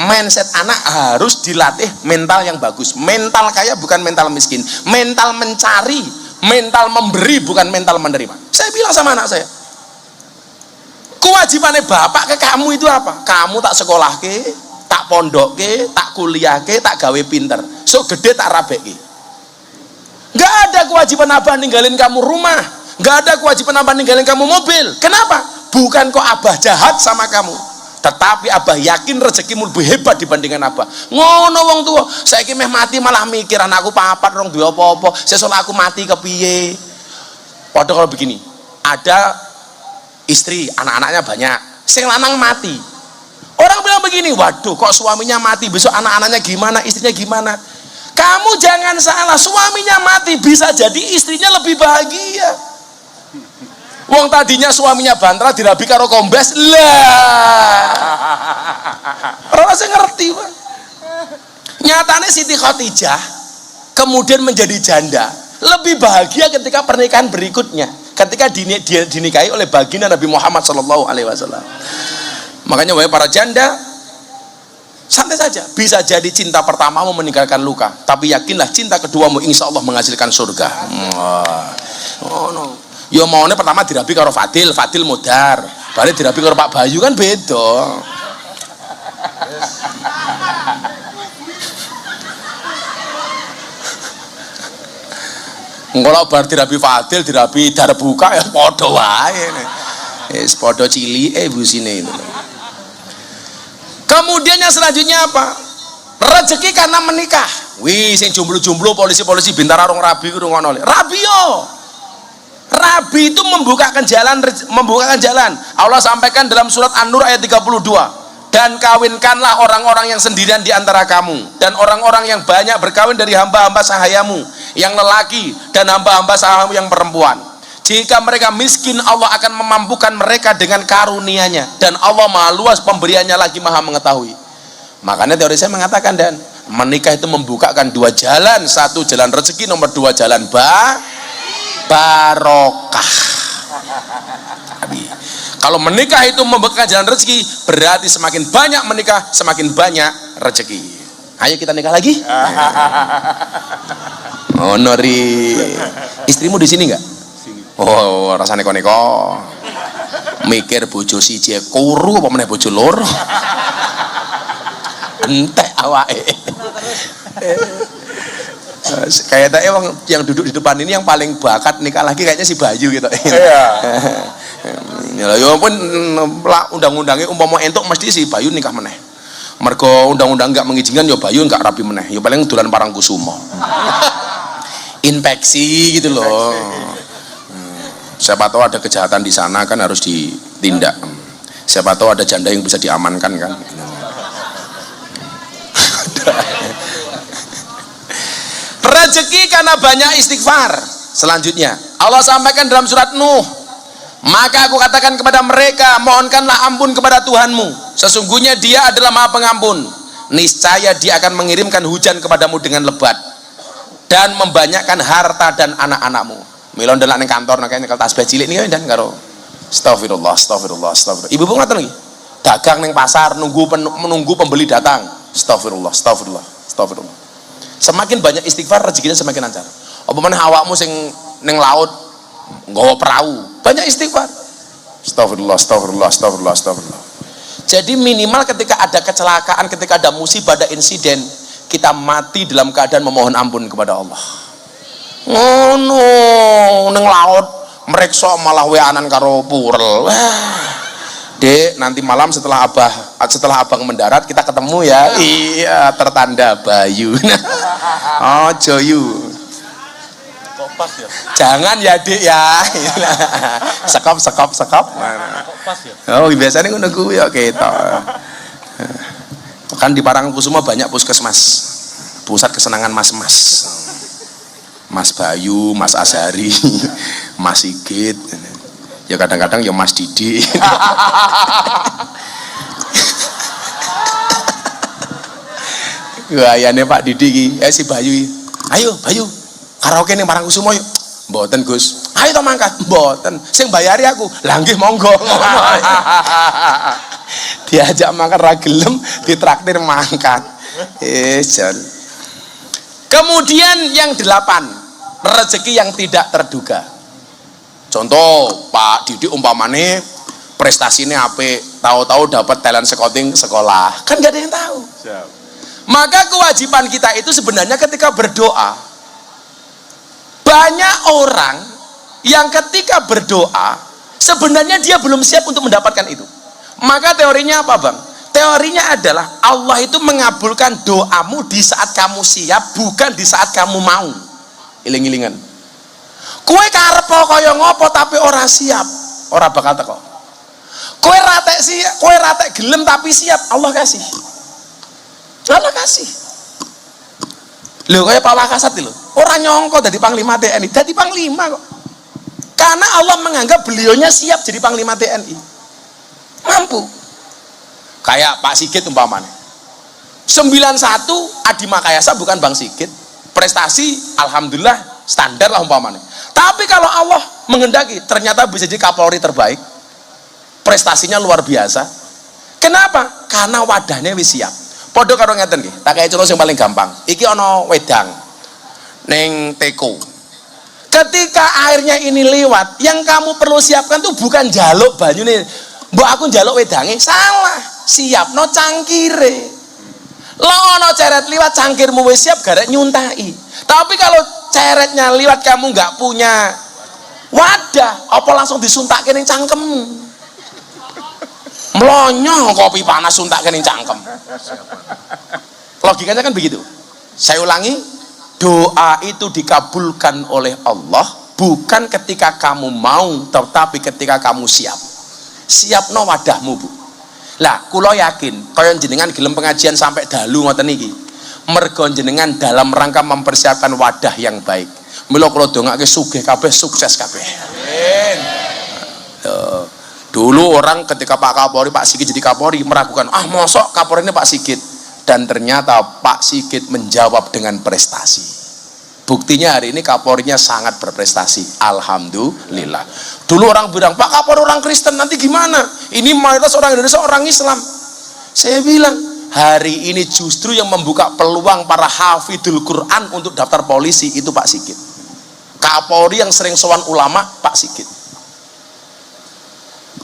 mindset anak harus dilatih mental yang bagus. Mental kaya bukan mental miskin. Mental mencari, mental memberi bukan mental menerima. Saya bilang sama anak saya, kewajibannya bapak ke kamu itu apa? Kamu tak sekolah ke, tak pondokke, tak kuliahke, tak gawe pinter. So gede tak rabekke. Nggak ada kewajiban abah ninggalin kamu rumah, nggak ada kewajiban abah ninggalin kamu mobil. Kenapa? Bukan kok abah jahat sama kamu, tetapi abah yakin rezekimu lebih hebat dibandingkan abah. Ngono wong tua, saiki meh mati malah mikir anakku papat rong duwe apa-apa, sesuk aku mati kepiye. Padahal kalau begini, ada istri, anak-anaknya banyak, sing lanang mati. Orang bilang begini, waduh kok suaminya mati, besok anak-anaknya gimana, istrinya gimana. Kamu jangan salah, suaminya mati bisa jadi istrinya lebih bahagia. Wong tadinya suaminya bantra dirabi karo kombes lah. Orang saya ngerti Pak. Nyatanya Siti Khadijah kemudian menjadi janda, lebih bahagia ketika pernikahan berikutnya, ketika dinikahi oleh baginda Nabi Muhammad SAW. Makanya wahai para janda, santai saja, bisa jadi cinta pertamamu meninggalkan luka, tapi yakinlah cinta keduamu insya Allah menghasilkan surga. Oh no, yo maunya pertama dirabi karo Fadil modar, balik dirabi karo Pak Bayu kan beda. Kalau bar dirabi Fadil, dirabi Darbuka ya podo wae. Podo cili busine itu. Kemudian yang selanjutnya apa? Rezeki karena menikah. Wih, sing jomblo-jomblo polisi-polisi Bintara rong rabi ku ngono. Rabi yo. Rabi itu membukakan jalan. Allah sampaikan dalam surat An-Nur ayat 32. Dan kawinkanlah orang-orang yang sendirian di antara kamu dan orang-orang yang banyak berkawin dari hamba-hamba sahayamu yang lelaki dan hamba-hamba sahayamu yang perempuan. Jika mereka miskin, Allah akan memampukan mereka dengan karunia-Nya, dan Allah Maha luas pemberiannya lagi Maha mengetahui. Makanya teori saya mengatakan, dan menikah itu membukakan dua jalan, satu jalan rezeki, nomor dua jalan barokah. Kalau menikah itu membukakan jalan rezeki, berarti semakin banyak menikah, semakin banyak rezeki. Ayo kita nikah lagi. Oh Nori, istrimu di sini nggak? Oh, rasane neko-neko. Mikir bojo siji kuru apa meneh bojo loro. Entek awake. Kayak tadi yang duduk di depan ini yang paling bakat nikah lagi kayaknya si Bayu gitu. Iya. Ya pun undang-undangnya umpama entuk mesti si Bayu nikah meneh. Mergo undang-undang enggak mengizinkan ya Bayu enggak rapi meneh. Ya paling dolan Parangkusumo. Infeksi gitu loh. Siapa tahu ada kejahatan di sana kan harus ditindak. Siapa tahu ada janda yang bisa diamankan kan. Rezeki karena banyak istighfar. Selanjutnya Allah sampaikan dalam surat Nuh, maka aku katakan kepada mereka, mohonkanlah ampun kepada Tuhanmu, sesungguhnya Dia adalah Maha Pengampun. Niscaya Dia akan mengirimkan hujan kepadamu dengan lebat dan membanyakkan harta dan anak-anakmu. Milon delak ning kantor nek nyekel tasbih cilik niki dan karo astagfirullah. Ibu-ibu ngaten lagi. Dagang ning pasar menunggu pembeli datang. Astagfirullah. Semakin banyak istighfar rezekinya semakin lancar. Apa meneh awakmu sing ning laut nggawa perahu, banyak istighfar. Astagfirullah. Jadi minimal ketika ada kecelakaan, ketika ada musibah, ada insiden, kita mati dalam keadaan memohon ampun kepada Allah. Oh no, neng laut mereksa malah weanan karo purel. Wah, Dek, nanti malam setelah abang mendarat kita ketemu ya. Iya, tertanda Bayu. Oh Joyu. Kok pas ya? Jangan ya Dek ya. Sekop. Kok pas ya? Oh biasanya ngono kuwi ya kita. Kan di Parangkusumo banyak puskesmas, pusat kesenangan mas-mas. Mas Bayu, Mas Azhari, Mas Sigit, ya kadang-kadang ya Mas Didi. Gayane Pak Didi si Bayu. Ayo Bayu, karaoke ning Parangkusumo yuk. Mboten Gus. Ayo to mangkat. Mboten. Sing bayari aku. Lah nggih monggo. Diajak makan ra gelem, ditraktir mangkat. Jan. Kemudian yang 8, rezeki yang tidak terduga. Contoh Pak Didi umpamane prestasinya apik, tahu-tahu dapat talent scouting sekolah, kan nggak ada yang tahu. Siap. Maka kewajiban kita itu sebenarnya ketika berdoa, banyak orang yang ketika berdoa sebenarnya dia belum siap untuk mendapatkan itu. Maka teorinya apa, Bang? Teorinya adalah Allah itu mengabulkan doamu di saat kamu siap, bukan di saat kamu mau. Iling-ilingan. Kowe karep kaya ngopo tapi ora siap, ora bakal teko. Kowe ratek siap, kowe ratek gelem tapi siap, Allah kasih. Allah kasih. Lho kaya Pak Wakasat lho, ora nyongko dadi panglima TNI, dadi panglima kok. Karena Allah menganggap beliaunya siap jadi panglima TNI. Mampu. Kayak Pak Sigit umpamanya. 91 Adi Makayasa bukan Bang Sigit. Prestasi alhamdulillah standar lah umpamanya. Tapi kalau Allah menghendaki ternyata bisa jadi Kapolri terbaik. Prestasinya luar biasa. Kenapa? Karena wadahnya wis siap. Podo karo ngeten nggih, tak kaya contoh yang paling gampang. Iki ana wedang ning teko. Ketika airnya ini lewat, yang kamu perlu siapkan tuh bukan jaluk banyune. Mbok aku njaluk wedange, salah. Siapno cangkire. Lo ono ceret liwat cangkirmu wis siap garek nyuntai. Tapi kalau ceretnya liwat kamu nggak punya wadah, apa langsung disuntakke ning cangkemmu? Melonyoh kopi panas suntakke ning cangkem. Logikanya kan begitu. Saya ulangi, doa itu dikabulkan oleh Allah bukan ketika kamu mau, tetapi ketika kamu siap. Siapno wadahmu, Bu. Lah, kula yakin kaya jenengan gelem pengajian sampai dalu ngoten iki. Mergo jenengan dalam rangka mempersiapkan wadah yang baik. Mila kula dongake sugih kabeh, sukses kabeh. Amin. Dulu orang ketika Pak Kapolri, Pak Sigit jadi Kapolri meragukan, mosok Kapolri ini Pak Sigit. Dan ternyata Pak Sigit menjawab dengan prestasi. Buktinya hari ini Kapolrinya sangat berprestasi. Alhamdulillah. Dulu orang bilang, Pak Kapolri orang Kristen, nanti gimana? Ini mayoritas orang Indonesia orang Islam. Saya bilang, hari ini justru yang membuka peluang para hafidul Quran untuk daftar polisi itu Pak Sigit. Kapolri yang sering sowan ulama, Pak Sigit.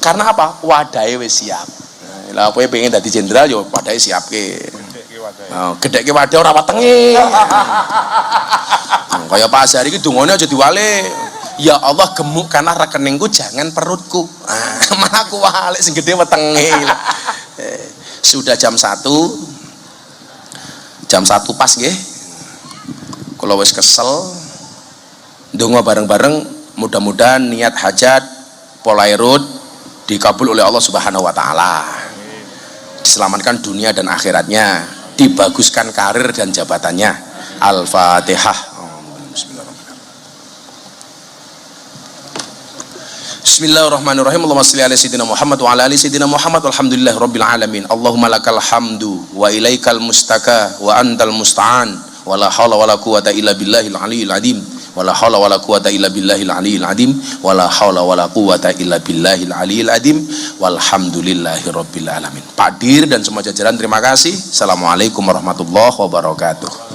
Karena apa? Wadahnya wis siap. Lah kowe pengen dadi jenderal yo wadahnya siapke. Gedheke wadah ora wetenge. Kaya Pak Azhar iki dungane aja diwale. Ya Allah gemukkanlah rekeningku jangan perutku. Malah aku wale sing gedhe wetenge. Sudah jam 1. Jam 1 pas nggih. Kula wis kesel. Ndonga bareng-bareng mudah-mudahan niat hajat polairut dikabul oleh Allah Subhanahu wa taala. Diselamatkan dunia dan akhiratnya, dibaguskan karir dan jabatannya. Al-Fatihah. Bismillahirrahmanirrahim. Allahumma shalli ala sayyidina Muhammad wa ala ali sayyidina Muhammad walhamdulillahi rabbil alamin. Allahumma lakal hamdu wa ilaikal mustaka wa antal musta'an wa la haula wa la quwata illa billahil aliyyil azim. Wala haula wala quwata illa billahil aliyil adim, wala haula wala quwata illa billahil aliyil adim, walhamdulillahi rabbil alamin. Pak Dir dan semua jajaran terima kasih. Assalamualaikum warahmatullahi wabarakatuh.